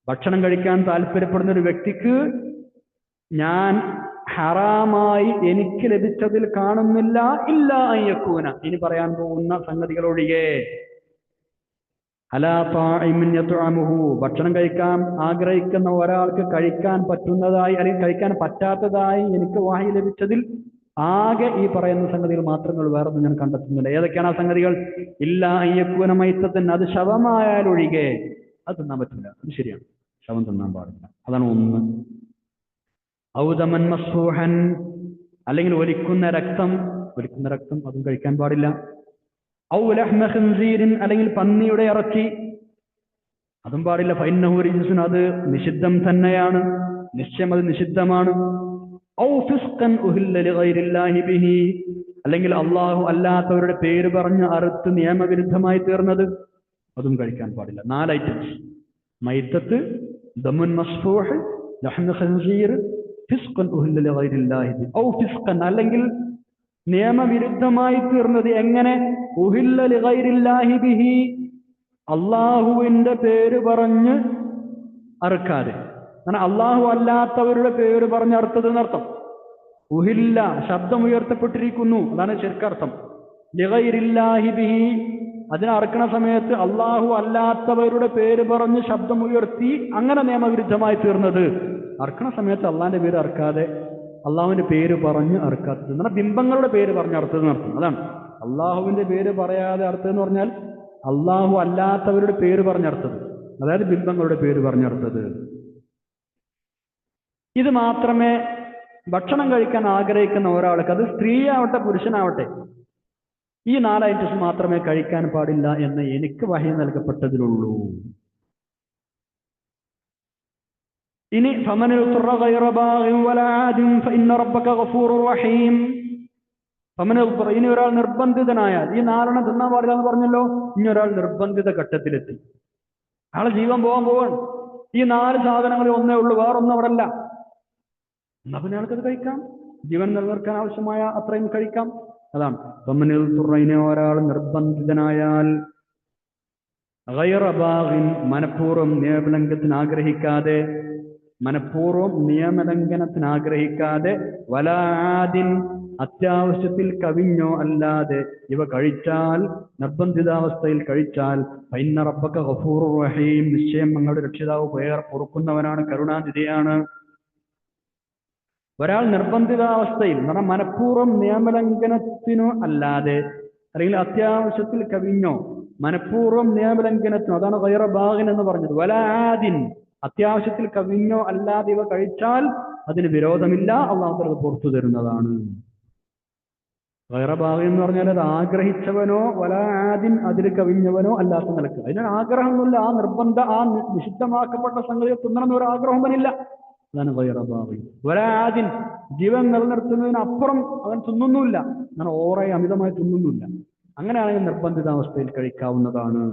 ഭക്ഷണം കഴിക്കാൻ താല്പര്യപ്പെടുന്ന ഒരു വ്യക്തിക്ക് ഞാൻ ഹറാമായി എനിക്ക് ലഭിച്ചതിൽ കാണുന്നില്ല, ഇല്ലാ അൻ യകൂന, ഇനി പറയാൻ പോകുന്ന സംഗതികൾ ഒഴികെ. അലാ ത്വാഇമിൻ യത്അമുഹു, ഭക്ഷണം കഴിക്കാൻ ആഗ്രഹിക്കുന്ന ഒരാൾക്ക് കഴിക്കാൻ പറ്റുന്നതായി അല്ലെങ്കിൽ കഴിക്കാൻ പറ്റാത്തതായി എനിക്ക് വഹ്യ് ലഭിച്ചതിൽ ആകെ ഈ പറയുന്ന സംഗതികൾ മാത്രങ്ങൾ വേറൊന്നും ഞാൻ കണ്ടെത്തുന്നില്ല. ഏതൊക്കെയാണ് ആ സംഗതികൾ? ഇല്ലാ അൻ യകൂന മൈത്തൻ, അത് ശവമായാലൊഴികെ അത് തിന്നാൻ പറ്റില്ല, അത് ശരിയാണ്, ശവം തിന്നാൻ പാടില്ല, അതാണ് ഒന്ന്. ഔദമൻ മസ്ഫൂഹൻ, അല്ലെങ്കിൽ ഒലിക്കുന്ന രക്തം അതും കഴിക്കാൻ പാടില്ല. ഔ ലഹ്മ ഖിൻസീരിൻ, അല്ലെങ്കിൽ പന്നിയുടെ ഇറച്ചി, അതും പാടില്ല. ഫഇന്നഹു റിജ്സുൻ, അത് നിഷിദ്ധം തന്നെയാണ്, നിശ്ചയം അത് നിഷിദ്ധമാണ്. ഔ ഫിസ്ഖൻ ഉഹില്ല ലിഗൈരില്ലാഹി ബിഹി, അല്ലെങ്കിൽ അല്ലാഹു അല്ലാത്തവരുടെ പേര് പറഞ്ഞ് അറുത്ത് നിയമവിരുദ്ധമായി തീർന്നത്, അതും കഴിക്കാൻ പാടില്ല. 4 ഐറ്റംസ്: മൈത്തത്ത്, ദമുൻ മസ്ഫൂഹ്, ലഹ്മ ഖിൻസീർ, ഫിസ്ഖൻ ഉഹില്ല ലിഗൈരില്ലാഹി ബിഹി. ഔ ഫിസ്ഖൻ, അല്ലെങ്കിൽ നിയമവിരുദ്ധമായി തീർന്നത്. എങ്ങനെ? ഉഹില്ല ലിഗൈരില്ലാഹി ബിഹി, അള്ളാഹുവിന്റെ പേര് പറഞ്ഞ് അറുക്കാതെ, അള്ളാഹു അല്ലാത്തവരുടെ പേര് പറഞ്ഞ് അറുത്തത് എന്നർത്ഥം. ഉഹില്ല, ശബ്ദം ഉയർത്തപ്പെട്ടിരിക്കുന്നു, അതാണ് ശരിക്കർത്ഥം. ലിഗൈരില്ലാഹി ബിഹി, അതിനെ അറുക്കണ സമയത്ത് അള്ളാഹു അല്ലാത്തവരുടെ പേര് പറഞ്ഞ് ശബ്ദം ഉയർത്തി, അങ്ങനെ നിയമവിരുദ്ധമായി തീർന്നത്. അറുക്കണ സമയത്ത് അള്ളാഹിന്റെ പേര് അറുക്കാതെ, അള്ളാഹുവിന്റെ പേര് പറഞ്ഞ് അറുക്കാത്തത്, എന്നാൽ ബിംബങ്ങളുടെ പേര് പറഞ്ഞ് അറുത്തത് എന്നർത്ഥം. അതാണ് അള്ളാഹുവിന്റെ പേര് പറയാതെ അർത്ഥമെന്ന് പറഞ്ഞാൽ അള്ളാഹു അല്ലാത്തവരുടെ പേര് പറഞ്ഞർത്ഥത്, അതായത് ബിംബങ്ങളുടെ പേര് പറഞ്ഞർത്ഥത്. ഇത് മാത്രമേ ഭക്ഷണം കഴിക്കാൻ ആഗ്രഹിക്കുന്ന ഒരാൾക്ക്, അത് സ്ത്രീയാവട്ടെ പുരുഷനാവട്ടെ, ഈ 4 ഐറ്റംസ് മാത്രമേ കഴിക്കാൻ പാടില്ല എന്ന് എനിക്ക് വഹ്യ് നൽകപ്പെട്ടതിലുള്ളൂ. ഇനി ഫമൻ യുത്റ ഗൈറ ബാഗിൻ വലാ ആദിൻ ഫഇന്ന റബ്ബക ഗഫൂറുർ റഹീം. ഫമൻ യുത്റ, ഇനി ഒരാൾ നിർബന്ധിതനായാൽ, ഈ 4 തിന്നാൻ പാടില്ല എന്ന് പറഞ്ഞല്ലോ, ഇനി ഒരാൾ നിർബന്ധിത ഘട്ടത്തിലെത്തി, ആളെ ജീവൻ പോവാണ്, ഈ 4 സാധനങ്ങളിൽ ഒന്നേ ഉള്ളൂ, വേറൊന്നും അവിടെ അല്ല, എന്നാ പിന്നെ ആൾക്കത് കഴിക്കാം, ജീവൻ നിലനിർത്താൻ ആവശ്യമായ അത്രയും കഴിക്കാം. അതാണ് ഫമൻ യുത്റ, ഇനി ഒരാൾ നിർബന്ധിതനായാൽ, ഗൈറ ബാഗിൻ, മനഃപൂർവ്വം നിയമലംഘനത്തിന് ആഗ്രഹിക്കാതെ, വലാ ആദിൻ, അത്യാവശ്യത്തിൽ കവിഞ്ഞോ അല്ലാതെ ഇവ കഴിച്ചാൽ, നിർബന്ധിതാവസ്ഥയിൽ കഴിച്ചാൽ, ഫഇന്ന റബ്ബക ഗഫൂറുർ റഹീം, നിശ്ചയം നിങ്ങളുടെ രക്ഷിതാവ് പൊറുക്കുന്നവനാണ്, കരുണാനിധിയാണ്. ഒരാൾ നിർബന്ധിതാവസ്ഥയിൽ, മനഃപൂർവ്വം നിയമലംഘനത്തിനോ അല്ലാതെ, അല്ലെങ്കിൽ അത്യാവശ്യത്തിൽ കവിഞ്ഞോ മനഃപൂർവ്വം നിയമലംഘനത്തിനോ, അതാണ് ഗൈറ ബാഗിൻ എന്ന് പറഞ്ഞത്. വലാ ആദിൻ, അത്യാവശ്യത്തിൽ കവിഞ്ഞോ അല്ലാതെ ഇവ കഴിച്ചാൽ അതിന് വിരോധമില്ല, അള്ളാഹു അത് പുറത്തു തരുന്നതാണ്. ഗൈറ ബാഗിൻ എന്ന് പറഞ്ഞാൽ അത് ആഗ്രഹിച്ചവനോ, വലാ ആദിൻ, അതിൽ കവിഞ്ഞവനോ അല്ലാത്ത നിലക്ക്. അതിന് ആഗ്രഹമൊന്നുമില്ല, ആ നിഷിദ്ധമാക്കപ്പെട്ട സംഗതിയെ തിന്നണമെന്ന് ഒരു ആഗ്രഹമല്ല, അതാണ് ഗൈറ ബാഗിൻ. വലാ ആദിൻ, ജീവൻ നിലനിർത്തുന്നതിന് അപ്പുറം അവൻ തിന്നുന്നില്ല, അങ്ങനെ ഓറെ അമിതമായി തിന്നുന്നില്ല, അങ്ങനെയാണെങ്കിൽ നിർബന്ധിതാവസ്ഥയിൽ കഴിക്കാവുന്നതാണ്.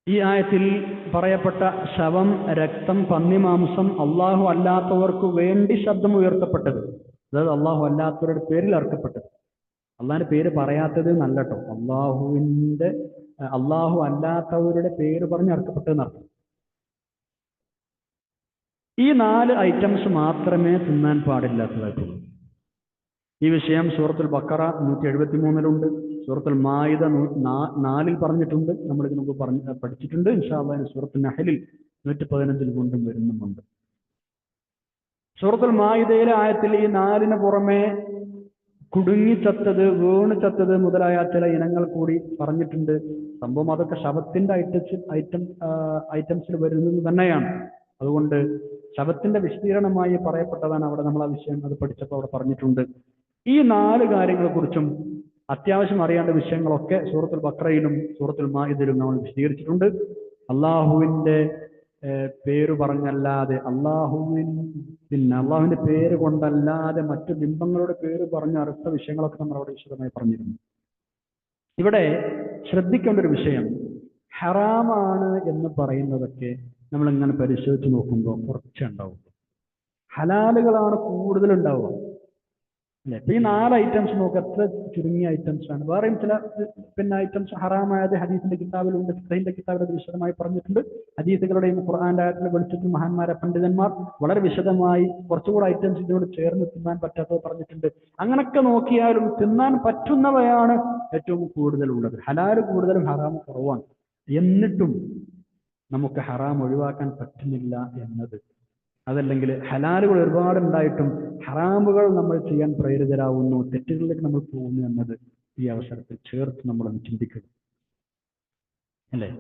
ഈ ആയത്തിൽ പറയപ്പെട്ട ശവം, രക്തം, പന്നിമാംസം അള്ളാഹു അല്ലാത്തവർക്ക് വേണ്ടി ശബ്ദം ഉയർത്തപ്പെട്ടത്, അതായത് അള്ളാഹു അല്ലാത്തവരുടെ പേരിൽ അർക്കപ്പെട്ടത്, അള്ളാഹിന്റെ പേര് പറയാത്തത് നല്ലട്ടോ, അള്ളാഹു അല്ലാത്തവരുടെ പേര് പറഞ്ഞ് അർക്കപ്പെട്ടതെന്നർത്ഥം. ഈ 4 ഐറ്റംസ് മാത്രമേ തിന്നാൻ പാടില്ലാത്തതായിട്ടുള്ളൂ. ഈ വിഷയം സൂറത്തുൽ ബഖറ 173-ലുണ്ട്, സൂറത്തുൽ മാഇദ 4-ൽ പറഞ്ഞിട്ടുണ്ട്, നമ്മൾ ഇതിനു മുമ്പ് പഠിച്ചിട്ടുണ്ട്. ഇൻഷാ അല്ലാഹ് സൂറത്തുൽ നഹ്ലിൽ 115-ൽ കൊണ്ടും വരുന്നുമുണ്ട്. സൂറത്തുൽ മാഇദയിലെ ആയത്തിൽ ഈ 4-ന് പുറമെ കുടുങ്ങിച്ചത്തത്, വീണ് ചത്തത് മുതലായ ചില ഇനങ്ങൾ കൂടി പറഞ്ഞിട്ടുണ്ട്. സംഭവം അതൊക്കെ ശവത്തിന്റെ ഐറ്റംസിൽ വരുന്നത് തന്നെയാണ്. അതുകൊണ്ട് ശബത്തിന്റെ വിശദീകരണമായി പറയപ്പെട്ടതാണ് അവിടെ. നമ്മൾ ആ വിഷയം അത് പഠിച്ചപ്പോൾ അവിടെ പറഞ്ഞിട്ടുണ്ട്. ഈ 4 കാര്യങ്ങളെ കുറിച്ചും അത്യാവശ്യം അറിയേണ്ട വിഷയങ്ങളൊക്കെ സൂറത്തുൽ ബഖറയിലും സൂറത്തുൽ മാഇദയിലും നമ്മൾ വിശദീകരിച്ചിട്ടുണ്ട്. അള്ളാഹുവിന്റെ പേര് പറഞ്ഞല്ലാതെ, അള്ളാഹുവിന്റെ പേര് കൊണ്ടല്ലാതെ മറ്റു ബിംബങ്ങളുടെ പേര് പറഞ്ഞ അടുത്ത വിഷയങ്ങളൊക്കെ നമ്മൾ അവിടെ വിശദമായി പറഞ്ഞിരുന്നു. ഇവിടെ ശ്രദ്ധിക്കേണ്ട ഒരു വിഷയം, ഹറാമാണ് എന്ന് പറയുന്നതൊക്കെ നമ്മൾ ഇങ്ങനെ പരിശോധിച്ച് നോക്കുമ്പോൾ കുറച്ചേ ഉണ്ടാവും. ഹലാലുകളാണ് കൂടുതൽ ഉണ്ടാവുക അല്ലെ? ഇപ്പൊ ഈ 4 ഐറ്റംസ് നോക്കുക, എത്ര ചുരുങ്ങിയ ഐറ്റംസ് ആണ്. വേറെയും ചില ഐറ്റംസ് ഹറാമായത് ഹദീസിന്റെ കിതാബിലുണ്ട്, ഫിഖഹിന്റെ കിതാബിൽ അത് വിശദമായി പറഞ്ഞിട്ടുണ്ട്. ഹദീസുകളുടെയും ഖുർആന്റെ ആയത്തിന്റെ വെളിച്ചത്തിൽ മഹാന്മാരെ പണ്ഡിതന്മാർ വളരെ വിശദമായി കുറച്ചുകൂടെ ഐറ്റംസ് ഇതിനോട് ചേർന്ന് തിന്നാൻ പറ്റാത്തത് പറഞ്ഞിട്ടുണ്ട്. അങ്ങനൊക്കെ നോക്കിയാലും തിന്നാൻ പറ്റുന്നവയാണ് ഏറ്റവും കൂടുതലുള്ളത്. ഹലാല് കൂടുതലും ഹറാമ് കുറവാണ്. എന്നിട്ടും നമുക്ക് ഹറാം ഒഴിവാക്കാൻ പറ്റുന്നില്ല എന്നത്, അതല്ലെങ്കിൽ ഹലാലുകൾ ഒരുപാടുണ്ടായിട്ടും ഹറാമുകൾ നമ്മൾ ചെയ്യാൻ പ്രേരിതരാകുന്നു, തെറ്റുകളിലേക്ക് നമ്മൾ പോകുന്നു എന്നത് ഈ അവസരത്തിൽ ചേർത്ത് നമ്മളൊന്ന് ചിന്തിക്കുക അല്ലേ?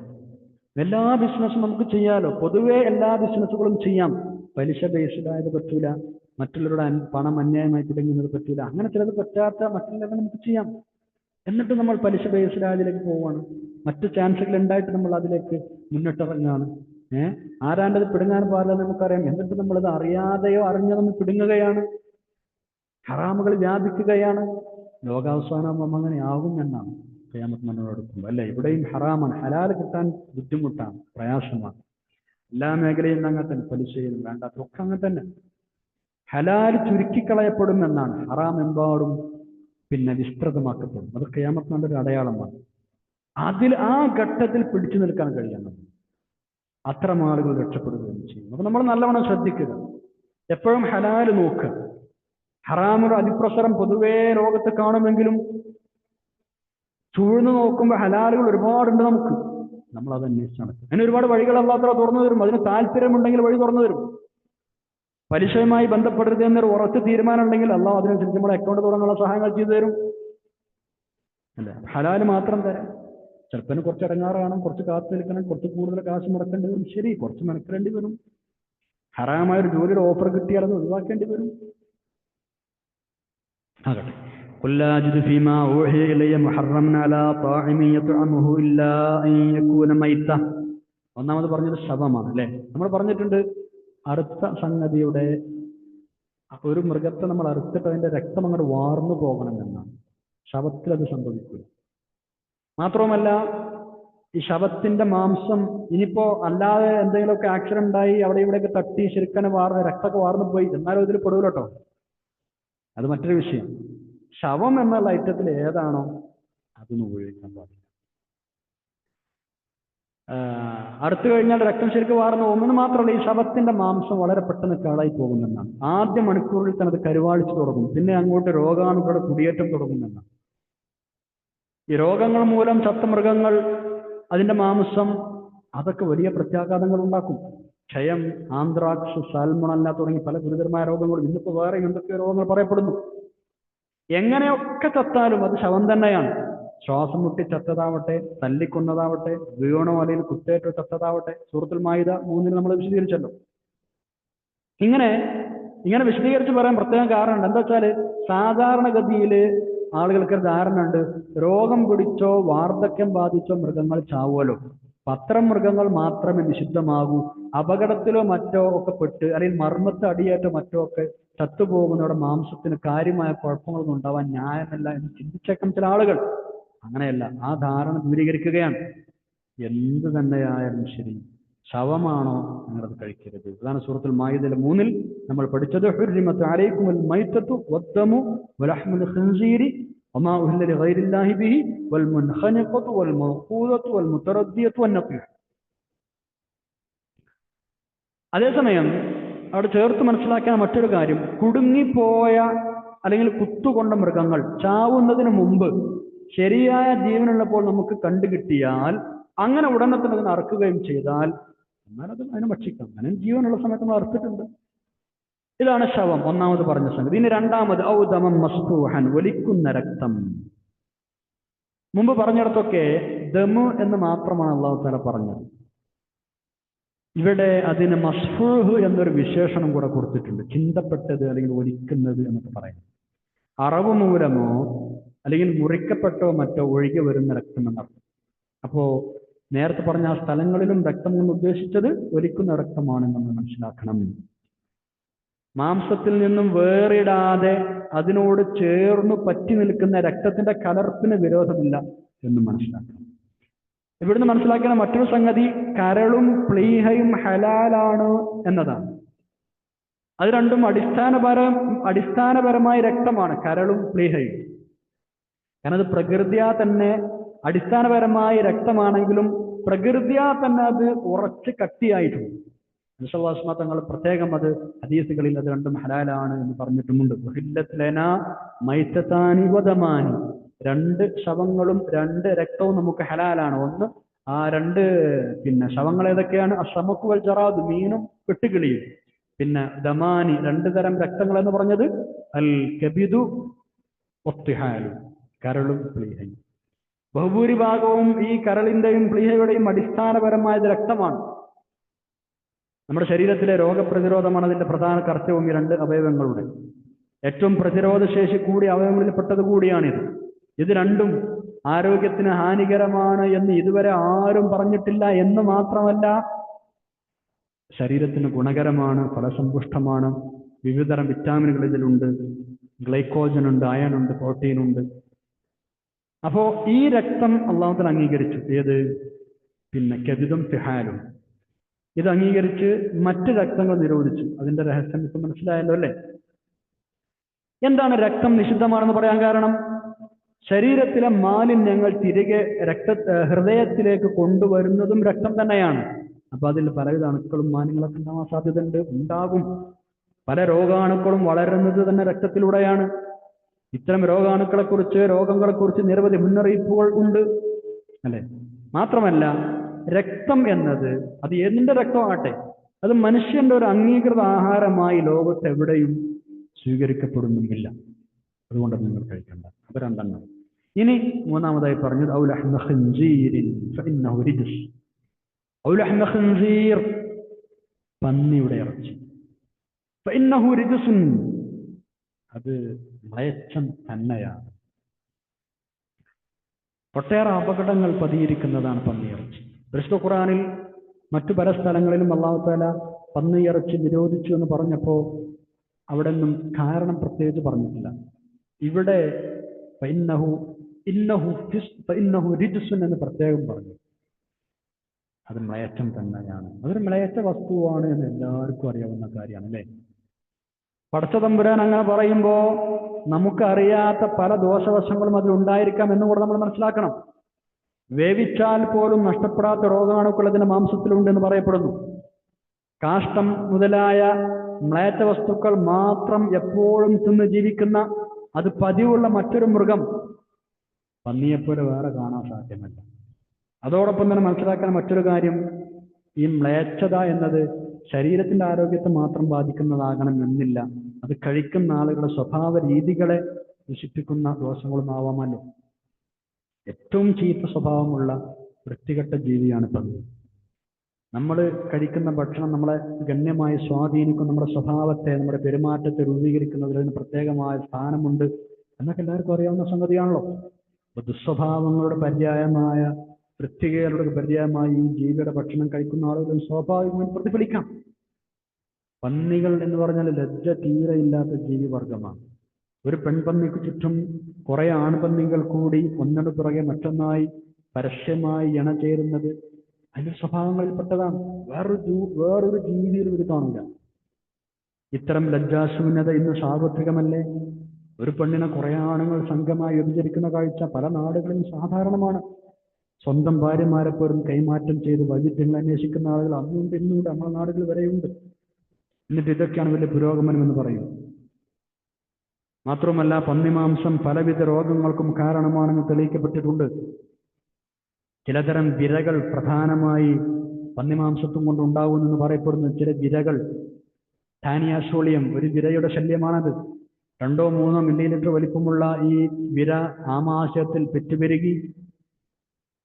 എല്ലാ ബിസിനസ്സും നമുക്ക് ചെയ്യാലോ, പൊതുവെ എല്ലാ ബിസിനസ്സുകളും ചെയ്യാം. പലിശ ബേസ്ഡായത് പറ്റൂല, മറ്റുള്ളവരുടെ പണം അന്യായമായി തുടങ്ങുന്നത് പറ്റൂല, അങ്ങനെ ചിലത് പറ്റാത്ത മറ്റുള്ളവരെ നമുക്ക് ചെയ്യാം. എന്നിട്ട് നമ്മൾ പലിശ ബേസ്ഡായതിലേക്ക് പോവുകയാണ്. മറ്റു ചാൻസുകൾ ഉണ്ടായിട്ട് നമ്മൾ അതിലേക്ക് മുന്നിട്ടിറങ്ങുകയാണ്. ആരാണ്ടത് പിടുങ്ങാൻ പാടില്ല നമുക്കറിയാം. എന്നിട്ട് നമ്മളത് അറിയാതെയോ അറിഞ്ഞോ നമ്മൾ പിടുങ്ങുകയാണ്, ഹറാമുകൾ വ്യാപിക്കുകയാണ്. ലോകാവസാനം അങ്ങനെ ആകും എന്നാണ് ഖിയാമത്ത് നമ്മളോടൊപ്പം അല്ലെ? ഇവിടെയും ഹറാമാണ്. ഹലാൽ കിട്ടാൻ ബുദ്ധിമുട്ടാണ്, പ്രയാസമാണ്. എല്ലാ മേഖലയും അങ്ങനെ തന്നെ, പലിശയും വേണ്ടാത്തൊക്കെ അങ്ങനെ തന്നെ. ഹലാൽ ചുരുക്കിക്കളയപ്പെടും എന്നാണ്, ഹറാം എമ്പാടും വിസ്തൃതമാക്കപ്പെടും. അത് ഖിയാമത്ത് നല്ലൊരു അടയാളമാണ്. ആ ഘട്ടത്തിൽ പിടിച്ചു നിൽക്കാൻ കഴിയണം. അത്തരം ആളുകൾ രക്ഷപ്പെടുകയും ചെയ്യും. അപ്പൊ നമ്മൾ നല്ലവണ്ണം ശ്രദ്ധിക്കുക, എപ്പോഴും ഹലാല് നോക്കുക. ഹറാമുടെ അതിപ്രസരം പൊതുവേ ലോകത്ത് കാണുമെങ്കിലും ചൂഴ്ന്നു നോക്കുമ്പോൾ ഹലാലുകൾ ഒരുപാടുണ്ട് നമുക്ക്. നമ്മൾ അത് അന്വേഷിച്ച് നടക്കും. അതിന് ഒരുപാട് വഴികൾ അല്ലാത്ത തുറന്നു തരും. അതിന് താല്പര്യമുണ്ടെങ്കിൽ വഴി തുറന്നു തരും. പലിശയുമായി ബന്ധപ്പെടരുത് എന്നൊരു ഉറച്ച തീരുമാനം ഉണ്ടെങ്കിൽ അള്ളാഹു അതിനനുസരിച്ച് നമ്മുടെ അക്കൗണ്ട് തുടങ്ങാനുള്ള സഹായങ്ങൾ ചെയ്തു തരും അല്ലെ? ഹലാല് മാത്രം തരാം. ചിലപ്പോൾ കുറച്ച് ഇടങ്ങാറാണ്, കുറച്ച് കാത്തു നിൽക്കണം, കുറച്ച് കൂടുതൽ കാശ് മുടക്കേണ്ടി വരും. ശരി, കുറച്ച് മെനക്കെടേണ്ടി വരും. ഹറാമായ ഒരു ജോലിയുടെ ഓഫർ കിട്ടിയാൽ അത് ഒഴിവാക്കേണ്ടി വരും. ആകട്ടെ, ഒന്നാമത് പറഞ്ഞത് ശവമാണ് അല്ലെ? നമ്മൾ പറഞ്ഞിട്ടുണ്ട്, അറുത്ത സംഗതിയുടെ ഒരു മൃഗത്തെ നമ്മൾ അറുത്തിട്ട് അതിന്റെ രക്തം അങ്ങോട്ട് വാർന്നു പോകണമെന്നാണ്. ശവത്തിൽ അത് സംഭവിക്കുക. മാത്രവുമല്ല, ഈ ശവത്തിന്റെ മാംസം ഇനിയിപ്പോ അല്ലാതെ എന്തെങ്കിലുമൊക്കെ ആക്സിഡന്റ് ഉണ്ടായി അവിടെ ഇവിടെയൊക്കെ തട്ടി ശരിക്കനെ രക്തമൊക്കെ വാർന്നു പോയി എന്നാലും ഇതിൽ പെടൂല കേട്ടോ, അത് മറ്റൊരു വിഷയം. ശവം എന്നുള്ള ഐറ്റത്തിൽ ഏതാണോ അതൊന്നും ഉപയോഗിക്കാൻ പാടില്ല. അടുത്തു കഴിഞ്ഞാൽ രക്തം ശരിക്കും വാർന്നു പോകുമെന്ന് മാത്രമല്ല, ഈ ശവത്തിന്റെ മാംസം വളരെ പെട്ടെന്ന് കേടായി പോകുമെന്നാണ്. ആദ്യ മണിക്കൂറിൽ തന്നെ അത് കരുവാളിച്ചു തുടങ്ങും, പിന്നെ അങ്ങോട്ട് രോഗാണുക്കളുടെ കുടിയേറ്റം തുടങ്ങുമെന്നാണ്. ഈ രോഗങ്ങൾ മൂലം ചത്ത മൃഗങ്ങൾ, അതിന്റെ മാംസം, അതൊക്കെ വലിയ പ്രത്യാഘാതങ്ങൾ ഉണ്ടാക്കും. ക്ഷയം, ആന്ത്രാക്സ്, സാൽമണല്ല തുടങ്ങി പല ഗുരുതരമായ രോഗങ്ങളും ഇന്നിപ്പോ വേറെ എന്തൊക്കെ രോഗങ്ങൾ പറയപ്പെടുന്നു. എങ്ങനെയൊക്കെ ചത്താലും അത് ശവം തന്നെയാണ്. ശ്വാസം മുട്ടി ചത്തതാവട്ടെ, തല്ലിക്കൊന്നതാവട്ടെ, വീണോ അല്ലെങ്കിൽ കുത്തേറ്റോ ചത്തതാവട്ടെ, സൂറത്തുൽ മാഇദ 3 നമ്മൾ വിശദീകരിച്ചല്ലോ. ഇങ്ങനെ വിശദീകരിച്ച് പറയാൻ പ്രത്യേകം കാരണമുണ്ട്. എന്താ വെച്ചാല് സാധാരണഗതിയിൽ ആളുകൾക്ക് ധാരണ ഉണ്ട്, രോഗം പിടിച്ചോ വാർദ്ധക്യം ബാധിച്ചോ മൃഗങ്ങൾ ചാവുമല്ലോ, അത്തരം മൃഗങ്ങൾ മാത്രമേ നിഷിദ്ധമാകൂ. അപകടത്തിലോ മറ്റോ ഒക്കെ പെട്ട് അല്ലെങ്കിൽ മർമ്മത്ത് അടിയേറ്റോ മറ്റോ ഒക്കെ ചത്തുപോകുന്നവരുടെ മാംസത്തിന് കാര്യമായ കുഴപ്പങ്ങളൊന്നും ഉണ്ടാവാൻ ന്യായമല്ല എന്ന് ചിന്തിച്ചേക്കാം ചില ആളുകൾ. അങ്ങനെയല്ല, ആ ധാരണ ദൂരീകരിക്കുകയാണ്. എന്ത് തന്നെയായാലും ശരി, ശവമാണോ നിങ്ങളത് കഴിക്കരുത്. അതാണ് സൂറത്തുൽ മാഇദയിലെ 3 നമ്മൾ പഠിച്ചത്. ഹുർരിമത് അലൈക്കുമുൽ മൈതത്തു വദ്ദമു വലഹ്മുൽ ഖിൻസീരി വമാ ഉഹില്ല ലിഗൈരില്ലാഹി ബിഹി വൽ മുൻഖനിഖത്തു വൽ മൗഖൂദത്തു വൽ മുതറദ്ദിയത്തു വന്നഖീഹ്. അതേസമയം അവിടെ ചേർത്ത് മനസ്സിലാക്കാൻ മറ്റൊരു കാര്യം, കുടുങ്ങിപ്പോയ അല്ലെങ്കിൽ കുത്തുകൊണ്ട മൃഗങ്ങൾ ചാവുന്നതിന് മുമ്പ് ശരിയായ ജീവനുള്ളപ്പോൾ നമുക്ക് കണ്ടുകിട്ടിയാൽ അങ്ങനെ ഉടനെ തന്നെ അതിനെ അറക്കുകയും ചെയ്താൽ എന്നാൽ അത് അതിനെ ഭക്ഷിക്കാം. അങ്ങനെ ജീവനുള്ള സമയത്ത് നമ്മൾ അറുത്തിട്ടുണ്ട്. ഇതാണ് ശവം, ഒന്നാമത് പറഞ്ഞ സംഗതി. ഇനി രണ്ടാമത് ഔദമം മസ്ഫൂഹൻ, ഒലിക്കുന്ന രക്തം. മുമ്പ് പറഞ്ഞിടത്തൊക്കെ ദമ് എന്ന് മാത്രമാണ് അല്ലാഹു തആല പറഞ്ഞത്. ഇവിടെ അതിന് മസ്ഫൂഹ് എന്നൊരു വിശേഷണം കൂടെ കൊടുത്തിട്ടുണ്ട്. ചിന്തപ്പെട്ടത് അല്ലെങ്കിൽ ഒലിക്കുന്നത് എന്നൊക്കെ പറയുന്നത്. അറവ് മൂലമോ അല്ലെങ്കിൽ മുറിക്കപ്പെട്ടോ മറ്റോ ഒഴുകി വരുന്ന രക്തം എന്നർത്ഥം. അപ്പോ നേരത്തെ പറഞ്ഞ ആ സ്ഥലങ്ങളിലും രക്തം എന്ന് ഉദ്ദേശിച്ചത് ഒലിക്കുന്ന രക്തമാണെന്ന് നമ്മൾ മനസ്സിലാക്കണം. മാംസത്തിൽ നിന്നും വേറിടാതെ അതിനോട് ചേർന്ന് പറ്റി നിൽക്കുന്ന രക്തത്തിന്റെ കലർപ്പിന് വിരോധമില്ല എന്നും മനസ്സിലാക്കണം. ഇവിടുന്ന് മനസ്സിലാക്കുന്ന മറ്റൊരു സംഗതി കരളും പ്ലീഹയും ഹലാലാണ് എന്നതാണ്. അത് രണ്ടും അടിസ്ഥാനപരമായ രക്തമാണ്, കരളും പ്ലീഹയും. കാരണം അത് പ്രകൃതിയാ തന്നെ അടിസ്ഥാനപരമായ രക്തമാണെങ്കിലും പ്രകൃതിയാ തന്നെ അത് ഉറച്ച് കട്ടിയായിട്ടുണ്ട്. വിശ്വാസ്മ തങ്ങൾ പ്രത്യേകം അത് ഹദീസുകളിൽ അത് രണ്ടും ഹലാലാണ് എന്ന് പറഞ്ഞിട്ടുമുണ്ട്. രണ്ട് ശവങ്ങളും രണ്ട് രക്തവും നമുക്ക് ഹലാലാണ്. ഒന്ന് ആ രണ്ട് ശവങ്ങൾ ഏതൊക്കെയാണ്? അഷമക്കുവൽ ജറാദ്, മീനും വെട്ടുകിളിയും. പിന്നെ ദമാനി, രണ്ടു തരം രക്തങ്ങൾ എന്ന് പറഞ്ഞത് അൽ കബിദു ഒത്തിഹാലു, കരളും പ്ലീഹയും. ബഹുഭൂരിഭാഗവും ഈ കരളിന്റെയും പ്ലീഹയുടെയും അടിസ്ഥാനപരമായത് രക്തമാണ്. നമ്മുടെ ശരീരത്തിലെ രോഗപ്രതിരോധമാണ് അതിന്റെ പ്രധാന കർത്തവ്യം. ഈ രണ്ട് അവയവങ്ങളുടെ ഏറ്റവും പ്രതിരോധശേഷി കൂടിയ അവയവങ്ങളിൽ പെട്ടത് കൂടിയാണിത്. ഇത് രണ്ടും ആരോഗ്യത്തിന് ഹാനികരമാണ് എന്ന് ഇതുവരെ ആരും പറഞ്ഞിട്ടില്ല എന്ന് മാത്രമല്ല, ശരീരത്തിന് ഗുണകരമാണ്, ഫലസമ്പുഷ്ടമാണ്. വിവിധതരം വിറ്റാമിനുകൾ ഇതിലുണ്ട്, ഗ്ലൈക്കോജൻ ഉണ്ട്, അയൺ ഉണ്ട്, പ്രോട്ടീൻ ഉണ്ട്. അപ്പോ ഈ രക്തം അള്ളാഹുവിൽ അംഗീകരിച്ചു. ഏത്? കെബിദും തിഹാലും. ഇത് അംഗീകരിച്ച് മറ്റ് രക്തങ്ങൾ നിരോധിച്ചു. അതിന്റെ രഹസ്യം ഇപ്പം മനസ്സിലായല്ലോ അല്ലേ? എന്താണ് രക്തം നിഷിദ്ധമാണെന്ന് പറയാൻ കാരണം? ശരീരത്തിലെ മാലിന്യങ്ങൾ തിരികെ ഹൃദയത്തിലേക്ക് കൊണ്ടുവരുന്നതും രക്തം തന്നെയാണ്. അപ്പൊ അതിൽ പലവിധ അണുക്കളും മാലിന്യങ്ങളൊക്കെ ഉണ്ടാവാൻ സാധ്യതയുണ്ട്, ഉണ്ടാകും. പല രോഗാണുക്കളും വളരുന്നത് തന്നെ രക്തത്തിലൂടെയാണ്. ഇത്തരം രോഗങ്ങളെക്കുറിച്ച് നിരവധി മുന്നറിയിപ്പുകൾ ഉണ്ട് അല്ലെ? മാത്രമല്ല, രക്തം എന്നത് അത് എന്തിന്റെ രക്തമാകട്ടെ, അത് മനുഷ്യന്റെ ഒരു അംഗീകൃത ആഹാരമായി ലോകത്ത് എവിടെയും സ്വീകരിക്കപ്പെടുന്നുമില്ല. അതുകൊണ്ട് നിങ്ങൾ കഴിക്കണ്ട. അത് രണ്ടെണ്ണം. ഇനി മൂന്നാമതായി പറഞ്ഞത് പന്നിയുടെ ഇറച്ചി. അത് മ്ലേച്ഛം തന്നെയാണ്. ഒട്ടേറെ അപകടങ്ങൾ പതിയിരിക്കുന്നതാണ് പന്നിയിറച്ചി. പരിശുദ്ധ ഖുർആനിൽ മറ്റു പല സ്ഥലങ്ങളിലും അല്ലാഹു തആല പന്നിയിറച്ചി നിരോധിച്ചു എന്ന് പറഞ്ഞപ്പോൾ അവിടെ നിന്നും കാരണം പ്രത്യേകിച്ച് പറഞ്ഞിട്ടില്ല. ഇവിടെ ഇന്നഹു റിജ്സുൻ എന്ന് പ്രത്യേകം പറഞ്ഞു. അത് മ്ലേച്ഛം തന്നെയാണ്. അതൊരു മ്ലേച്ഛ വസ്തുവാണ് എന്ന് എല്ലാവർക്കും അറിയാവുന്ന കാര്യമാണ് അല്ലേ? പടച്ച തമ്പുരാൻ അങ്ങനെ പറയുമ്പോ നമുക്കറിയാത്ത പല ദോഷവശങ്ങളും അതിലുണ്ടായിരിക്കാം എന്നുകൂടെ നമ്മൾ മനസ്സിലാക്കണം. വേവിച്ചാൽ പോലും നഷ്ടപ്പെടാത്ത രോഗാണുക്കൾ അതിന്റെ മാംസത്തിലുണ്ടെന്ന് പറയപ്പെടുന്നു. കാഷ്ടം മുതലായ മ്ലേച്ഛ വസ്തുക്കൾ മാത്രം എപ്പോഴും തിന്ന് ജീവിക്കുന്ന, അത് പതിവുള്ള മറ്റൊരു മൃഗം പന്നിയെപ്പോലെ വേറെ കാണാൻ സാധ്യമല്ല. അതോടൊപ്പം തന്നെ മനസ്സിലാക്കാൻ മറ്റൊരു കാര്യം, ഈ മ്ലേച്ഛത എന്നത് ശരീരത്തിന്റെ ആരോഗ്യത്തെ മാത്രം ബാധിക്കുന്നതാകണം എന്നില്ല. അത് കഴിക്കുന്ന ആളുകളുടെ സ്വഭാവ രീതികളെ നശിപ്പിക്കുന്ന ദോഷങ്ങളുമാവാമല്ലോ. ഏറ്റവും ചീത്ത സ്വഭാവമുള്ള വൃത്തികെട്ട ജീവിയാണ് പന്നി. നമ്മൾ കഴിക്കുന്ന ഭക്ഷണം നമ്മളെ ഗണ്യമായി സ്വാധീനിക്കും. നമ്മുടെ സ്വഭാവത്തെ, നമ്മുടെ പെരുമാറ്റത്തെ രൂപീകരിക്കുന്നതിന് പ്രത്യേകമായ സ്ഥാനമുണ്ട് എന്നൊക്കെ എല്ലാവർക്കും അറിയാവുന്ന സംഗതിയാണല്ലോ. അപ്പൊ ദുസ്വഭാവങ്ങളുടെ പര്യായമായ, വൃത്തികേടുകളുടെ പര്യായമായി ഈ ജീവിയുടെ ഭക്ഷണം കഴിക്കുന്ന ആളുകളും സ്വാഭാവികമായി പ്രതിഫലിക്കാം. പന്നികൾ എന്ന് പറഞ്ഞാൽ ലജ്ജ തീരെ ഇല്ലാത്ത ജീവിവർഗമാണ്. ഒരു പെൺപന്നിക്ക് ചുറ്റും കുറെ ആൺപന്നികൾ കൂടി ഒന്നിനു പുറകെ മറ്റൊന്നായി പരസ്യമായി ഇണചേരുന്നത് അതിന്റെ സ്വഭാവങ്ങളിൽപ്പെട്ടതാണ്. വേറൊരു ജീവിയിലും ഇത് കാണില്ല. ഇത്തരം ലജ്ജാശൂന്യത ഇന്ന് സാർവത്രികമല്ലേ? ഒരു പെണ്ണിനെ കുറെ ആണുങ്ങൾ സംഘമായി വ്യഭിചരിക്കുന്ന കാഴ്ച പല നാടുകളിലും സാധാരണമാണ്. സ്വന്തം ഭാര്യമാരെ പോലും കൈമാറ്റം ചെയ്ത് വൈവിധ്യങ്ങൾ അന്വേഷിക്കുന്ന ആളുകൾ അന്നുണ്ട്, ഇന്നുണ്ട്, നമ്മുടെ നാടുകൾ വരെയുണ്ട്. എന്നിട്ട് ഇതൊക്കെയാണ് വലിയ പുരോഗമനം എന്ന് പറയും. മാത്രമല്ല, പന്നിമാംസം പലവിധ രോഗങ്ങൾക്കും കാരണമാണെന്ന് തെളിയിക്കപ്പെട്ടിട്ടുണ്ട്. ചിലതരം വിരകൾ പ്രധാനമായി പന്നിമാംസത്തും കൊണ്ട് ഉണ്ടാവുമെന്ന് പറയപ്പെടുന്നു. ചില വിരകൾ, ടാനിയാസോളിയം ഒരു വിരയുടെ ശല്യമാണത്. 2-3 മില്ലിലിറ്റർ വലിപ്പമുള്ള ഈ വിര ആമാശയത്തിൽ പെറ്റുപെരുകി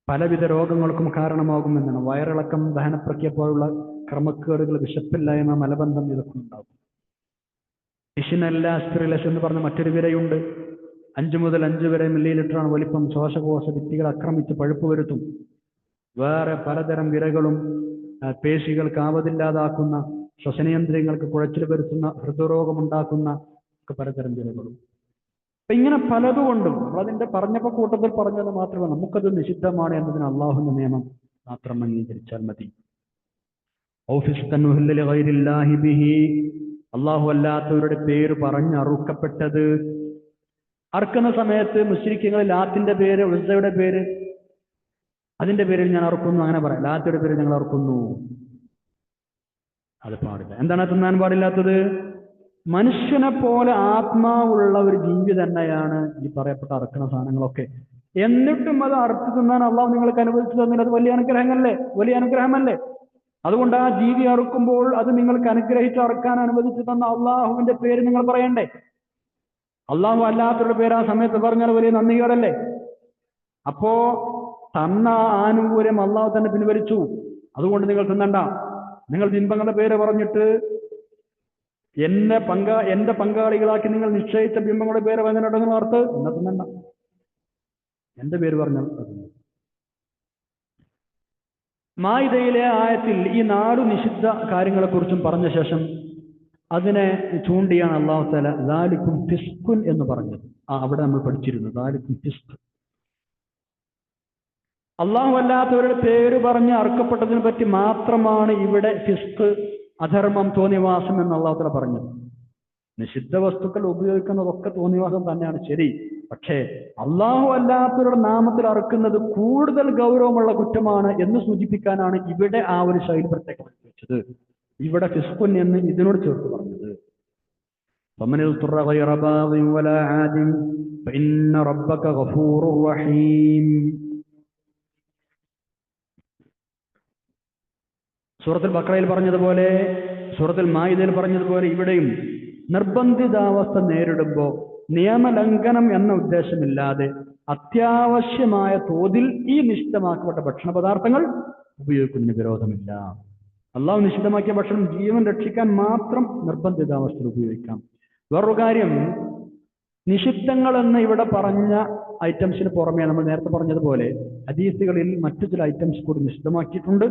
പലവിധ രോഗങ്ങൾക്കും കാരണമാകുമെന്നാണ്. വയറിളക്കം, ദഹനപ്രക്രിയ പോലുള്ള ക്രമക്കേടുകൾ, വിശപ്പില്ലായ്മ, മലബന്ധം, ഇതൊക്കെ ഉണ്ടാകും. ഇഷിനല്ല സ്പിറിലസ് എന്ന് പറഞ്ഞ മറ്റൊരു വിരയുണ്ട്. 5 മുതൽ 5 വരെ മില്ലിലിറ്ററാണ് വലിപ്പം. ശ്വാസകോശ ഭിത്തികൾ ആക്രമിച്ച് പഴുപ്പ് വരുത്തും. വേറെ പലതരം വിരകളും പേശികൾക്ക് ആവതില്ലാതാക്കുന്ന, ശ്വസനേന്ദ്രിയങ്ങൾക്ക് കുഴച്ചിൽ വരുത്തുന്ന, ഹൃദ്രോഗമുണ്ടാക്കുന്ന ഒക്കെ പലതരം വിരകളും. അപ്പൊ ഇങ്ങനെ പലതുകൊണ്ടും നമ്മളതിന്റെ പറഞ്ഞപ്പോ കൂട്ടത്തിൽ പറഞ്ഞത് മാത്രമേ നമുക്കത് നിഷിദ്ധമാണ് എന്നതിന് അള്ളാഹുവിന്റെ നിയമം മാത്രം അംഗീകരിച്ചാൽ മതി. അള്ളാഹു അല്ലാത്തവരുടെ പേര് പറഞ്ഞ് അറുക്കപ്പെട്ടത്. അറുക്കുന്ന സമയത്ത് മുശ്രിക്കുകളിൽ ലാത്തിന്റെ പേര്, ഉസ്സയുടെ പേര്, അതിന്റെ പേരിൽ ഞാൻ അറുക്കുന്നു അങ്ങനെ പറയാം. ലാത്തയുടെ പേര് ഞങ്ങൾ അറുക്കുന്നു, അത് പാടില്ല. എന്താണ് തിന്നാൻ പാടില്ലാത്തത്? മനുഷ്യനെ പോലെ ആത്മാവുള്ള ഒരു ജീവി തന്നെയാണ് ഈ പറയപ്പെട്ട അറുക്കുന്ന സാധനങ്ങളൊക്കെ. എന്നിട്ടും അത് അറുത്ത് തിന്നാൻ അള്ളാഹു നിങ്ങൾക്ക് അനുവദിച്ചു തന്നില്ല. അത് വലിയ അനുഗ്രഹമല്ലേ? വലിയ അനുഗ്രഹമല്ലേ? അതുകൊണ്ട് ആ ജീവി അറുക്കുമ്പോൾ അത് നിങ്ങൾക്ക് അനുഗ്രഹിച്ച് അറുക്കാൻ അനുവദിച്ചു തന്ന അള്ളാഹുവിന്റെ പേര് നിങ്ങൾ പറയണ്ടേ? അള്ളാഹു അല്ലാത്തവരുടെ പേര് ആ സമയത്ത് പറഞ്ഞാൽ വലിയ നന്ദികേടല്ലേ? അപ്പോ തന്ന ആനുകൂല്യം അള്ളാഹു തന്നെ പിൻവലിച്ചു. അതുകൊണ്ട് നിങ്ങൾ തിന്നണ്ട. നിങ്ങൾ ബിംബങ്ങളുടെ പേര് പറഞ്ഞിട്ട് എന്റെ പങ്കാളികളാക്കി നിങ്ങൾ നിശ്ചയിച്ച ബിംബങ്ങളുടെ പേര് പറഞ്ഞിട്ടുണ്ടെങ്കിൽ ഓർത്ത് എന്നാ തിന്നണ്ട. എന്റെ പേര് പറഞ്ഞാൽ മാഇദയിലെ ആയത്തിൽ ഈ 4 നിഷിദ്ധ കാര്യങ്ങളെക്കുറിച്ചും പറഞ്ഞ ശേഷം അതിനെ ചൂണ്ടിയാണ് അല്ലാഹു തആല ദാലികും ഫിസ്ഖുൻ എന്ന് പറഞ്ഞത്. അവിടെ നമ്മൾ പഠിച്ചിരുന്നു ദാലികും ഫിസ്ഖ്. അള്ളാഹു അല്ലാത്തവരുടെ പേര് പറഞ്ഞ് അറുക്കപ്പെട്ടതിനെ പറ്റി മാത്രമാണ് ഇവിടെ ഫിസ്ഖ്, അധർമ്മം, തോന്നിവാസം എന്ന് അള്ളാഹു തആല പറഞ്ഞത്. നിഷിദ്ധ വസ്തുക്കൾ ഉപയോഗിക്കുന്നതൊക്കെ തോന്നിവാസം തന്നെയാണ്, ശരി. പക്ഷേ അള്ളാഹു അല്ലാത്തവരുടെ നാമത്തിൽ അറുക്കുന്നത് കൂടുതൽ ഗൗരവമുള്ള കുറ്റമാണ് എന്ന് സൂചിപ്പിക്കാനാണ് ഇവിടെ ആ ഒരു ശൈലി പ്രത്യേകം വെച്ചത്. ഇവിടെ ഫിസ്ഖുൻ എന്ന് ഇതിനോട് ചേർത്ത് പറഞ്ഞത്. സൂറത്തുൽ ബഖറയിൽ പറഞ്ഞതുപോലെ, സൂറത്തുൽ മാഇദയിൽ പറഞ്ഞതുപോലെ ഇവിടെയും നിർബന്ധിതാവസ്ഥ നേരിടുമ്പോൾ നിയമലംഘനം എന്ന ഉദ്ദേശമില്ലാതെ അത്യാവശ്യമായ തോതിൽ ഈ നിഷിദ്ധമാക്കപ്പെട്ട ഭക്ഷണ പദാർത്ഥങ്ങൾ ഉപയോഗിക്കുന്നതിന് വിരോധമില്ല. അള്ളാഹു നിഷിദ്ധമാക്കിയ ഭക്ഷണം ജീവൻ രക്ഷിക്കാൻ മാത്രം നിർബന്ധിതാവസ്ഥയിൽ ഉപയോഗിക്കാം. വേറൊരു കാര്യം, നിഷിദ്ധങ്ങൾ എന്ന് ഇവിടെ പറഞ്ഞ ഐറ്റംസിന് പുറമെ നമ്മൾ നേരത്തെ പറഞ്ഞതുപോലെ ഹദീസുകളിൽ മറ്റു ചില ഐറ്റംസ് കൂടി നിഷിദ്ധമാക്കിയിട്ടുണ്ട്.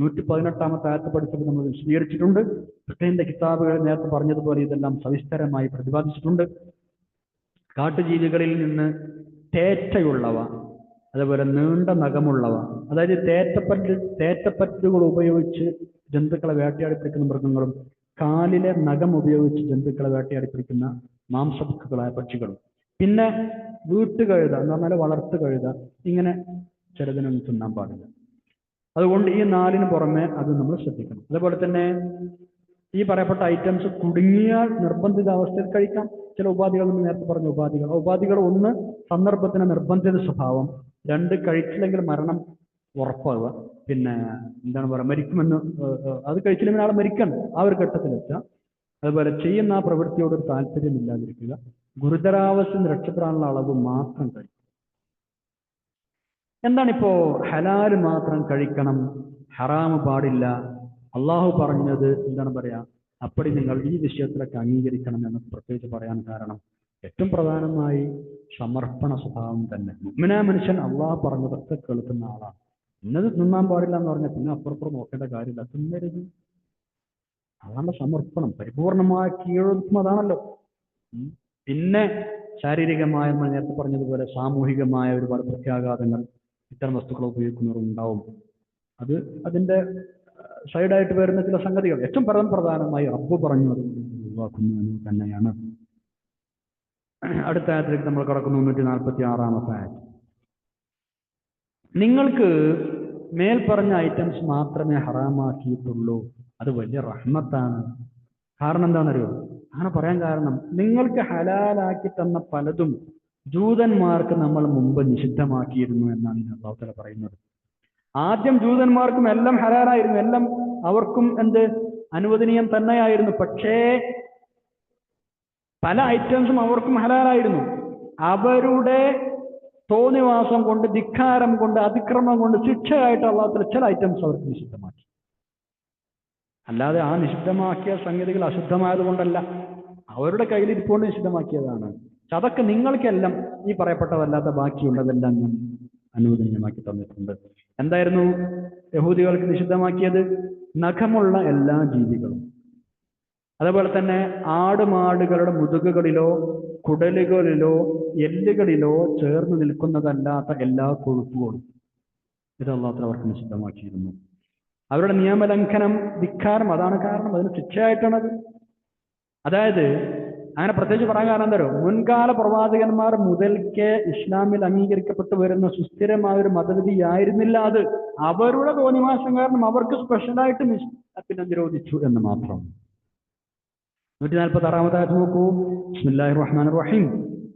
118 ആയത്ത് പഠിച്ചപ്പോൾ നമ്മൾ വിശദീകരിച്ചിട്ടുണ്ട്. ഫിഖ്ഹിന്റെ കിതാബുകൾ നേരത്തെ പറഞ്ഞതുപോലെ ഇതെല്ലാം സവിസ്തരമായി പ്രതിപാദിച്ചിട്ടുണ്ട്. കാട്ടുജീവികളിൽ നിന്ന് തേറ്റയുള്ളവ, അതുപോലെ നീണ്ട നഖമുള്ളവ, അതായത് തേറ്റപ്പറ്റുകൾ ഉപയോഗിച്ച് ജന്തുക്കളെ വേട്ടയാടിപ്പിടിക്കുന്ന മൃഗങ്ങളും കാലിലെ നഖം ഉപയോഗിച്ച് ജന്തുക്കളെ വേട്ടയാടിപ്പിടിക്കുന്ന മാംസഭുക്കുകളായ പക്ഷികളും, പിന്നെ വീട്ടുകഴുത എന്ന് പറഞ്ഞാൽ വളർത്തു കഴുത, ഇങ്ങനെ ചിലതിനൊന്നും തിന്നാൻ പാടില്ല. അതുകൊണ്ട് ഈ 4 പുറമെ അത് നമ്മൾ ശ്രദ്ധിക്കണം. അതുപോലെ തന്നെ ഈ പറയപ്പെട്ട ഐറ്റംസ് കുടുങ്ങിയാൽ നിർബന്ധിതാവസ്ഥയിൽ കഴിക്കാം. ചില ഉപാധികൾ നമ്മൾ നേരത്തെ പറഞ്ഞ ഉപാധികൾ 1 സന്ദർഭത്തിന് നിർബന്ധിത സ്വഭാവം, 2 കഴിച്ചില്ലെങ്കിൽ മരണം ഉറപ്പാവുക, പിന്നെ എന്താണ് പറയുക, മരിക്കുമെന്ന്, അത് കഴിച്ചില്ലെങ്കിൽ ആൾ മരിക്കണം ആ ഒരു ഘട്ടത്തിലെത്തുക. അതുപോലെ ചെയ്യുന്ന ആ പ്രവൃത്തിയോട് ഒരു താല്പര്യമില്ലാതിരിക്കുക, ഗുരുതരാവസ്ഥയിൽ രക്ഷപ്പെടാനുള്ള അളവ് മാത്രം കഴിക്കും. എന്താണിപ്പോ ഹലാല് മാത്രം കഴിക്കണം, ഹറാമ് പാടില്ല, അള്ളാഹു പറഞ്ഞത് എന്താണ് പറയാ, അപ്പടി നിങ്ങൾ ഈ വിഷയത്തിലൊക്കെ അംഗീകരിക്കണം എന്ന് പ്രത്യേകിച്ച് പറയാൻ കാരണം ഏറ്റവും പ്രധാനമായി സമർപ്പണ സ്വഭാവം തന്നെ. മുഅ്മിനായ മനുഷ്യൻ അള്ളാഹു പറഞ്ഞതൊക്കെ കേൾക്കുന്ന ആളാണ്. ഇന്നത് തിന്നാൻ പാടില്ല എന്ന് പറഞ്ഞാൽ പിന്നെ അപ്പുറപ്പുറം നോക്കേണ്ട കാര്യമില്ല, തിന്നരുത്. അതാണ് സമർപ്പണം, പരിപൂർണമായ കീഴൊതുക്കും അതാണല്ലോ. പിന്നെ ശാരീരികമായ നമ്മൾ നേരത്തെ പറഞ്ഞതുപോലെ സാമൂഹികമായ ഒരുപാട് പ്രത്യാഘാതങ്ങൾ ഇത്തരം വസ്തുക്കൾ ഉപയോഗിക്കുന്നവരുണ്ടാവും. അത് അതിന്റെ സൈഡായിട്ട് വരുന്ന ചില സംഗതികൾ. ഏറ്റവും പ്രധാനമായി റബ്ബ് പറഞ്ഞു ഒഴിവാക്കുന്നു എന്ന് തന്നെയാണ്. അടുത്ത ആയത്തിലേക്ക് നമ്മൾ കടക്കുന്നു. 146 ആയത്ത്. നിങ്ങൾക്ക് മേൽ പറഞ്ഞ ഐറ്റംസ് മാത്രമേ ഹറാമാക്കിയിട്ടുള്ളൂ, അത് വലിയ റഹ്മത്താണ്. കാരണം എന്താണെന്നറിയോ? അങ്ങനെ പറയാൻ കാരണം, നിങ്ങൾക്ക് ഹലാലാക്കി തന്ന പലതും ജൂതന്മാർക്ക് നമ്മൾ മുമ്പ് നിഷിദ്ധമാക്കിയിരുന്നു എന്നാണ് അല്ലാഹു തആല പറയുന്നത്. ആദ്യം ജൂതന്മാർക്കും എല്ലാം ഹലാലായിരുന്നു, എല്ലാം അവർക്കും അനുവദനീയം തന്നെയായിരുന്നു. പക്ഷേ പല ഐറ്റംസും അവർക്കും ഹലാലായിരുന്നു. അവരുടെ തോന്നിവാസം കൊണ്ട്, ധിക്കാരം കൊണ്ട്, അതിക്രമം കൊണ്ട് ശിക്ഷയായിട്ട് അള്ളാഹു ചില ഐറ്റംസ് അവർക്ക് നിഷിദ്ധമാക്കി. അല്ലാതെ ആ നിഷിദ്ധമാക്കിയ സംഗതികൾ അശുദ്ധമായത് കൊണ്ടല്ല, അവരുടെ കയ്യിലിരിപ്പുകൊണ്ട് നിഷിദ്ധമാക്കിയതാണ്. പക്ഷെ അതൊക്കെ നിങ്ങൾക്കെല്ലാം ഈ പറയപ്പെട്ടതല്ലാത്ത ബാക്കിയുള്ളതെല്ലാം ഞാൻ അനുവദനീയമാക്കി തന്നിട്ടുണ്ട്. എന്തായിരുന്നു യഹൂദികൾക്ക് നിഷിദ്ധമാക്കിയത്? നഖമുള്ള എല്ലാ ജീവികളും, അതേപോലെ തന്നെ ആടുമാടുകളുടെ മുതുകുകളിലോ കുടലുകളിലോ എല്ലുകളിലോ ചേർന്ന് നിൽക്കുന്നതല്ലാത്ത എല്ലാ കൊഴുപ്പുകളും, ഇത് അല്ലാഹു അവർക്ക് നിഷിദ്ധമാക്കിയിരുന്നു. അവരുടെ നിയമലംഘനം, ധിക്കാരം, അതാണ് കാരണം. അതിന് ശിക്ഷയായിട്ടാണത്. അതായത് അങ്ങനെ പ്രത്യേകിച്ച് പറയാൻ കാരണം എന്താ? മുൻകാല പ്രവാചകന്മാർ മുതൽക്കേ ഇസ്ലാമിൽ അംഗീകരിക്കപ്പെട്ടു വരുന്ന സുസ്ഥിരമായ ഒരു മതവിധിയായിരുന്നില്ല അത്. അവരുടെ തോന്നിവാസം കാരണം അവർക്ക് സ്പെഷ്യലായിട്ട് പിന്നെ നിരോധിച്ചു എന്ന് മാത്രം. 146 ആയത്ത് നോക്കൂ. ബിസ്മില്ലാഹിർ റഹ്മാനിർ റഹീം.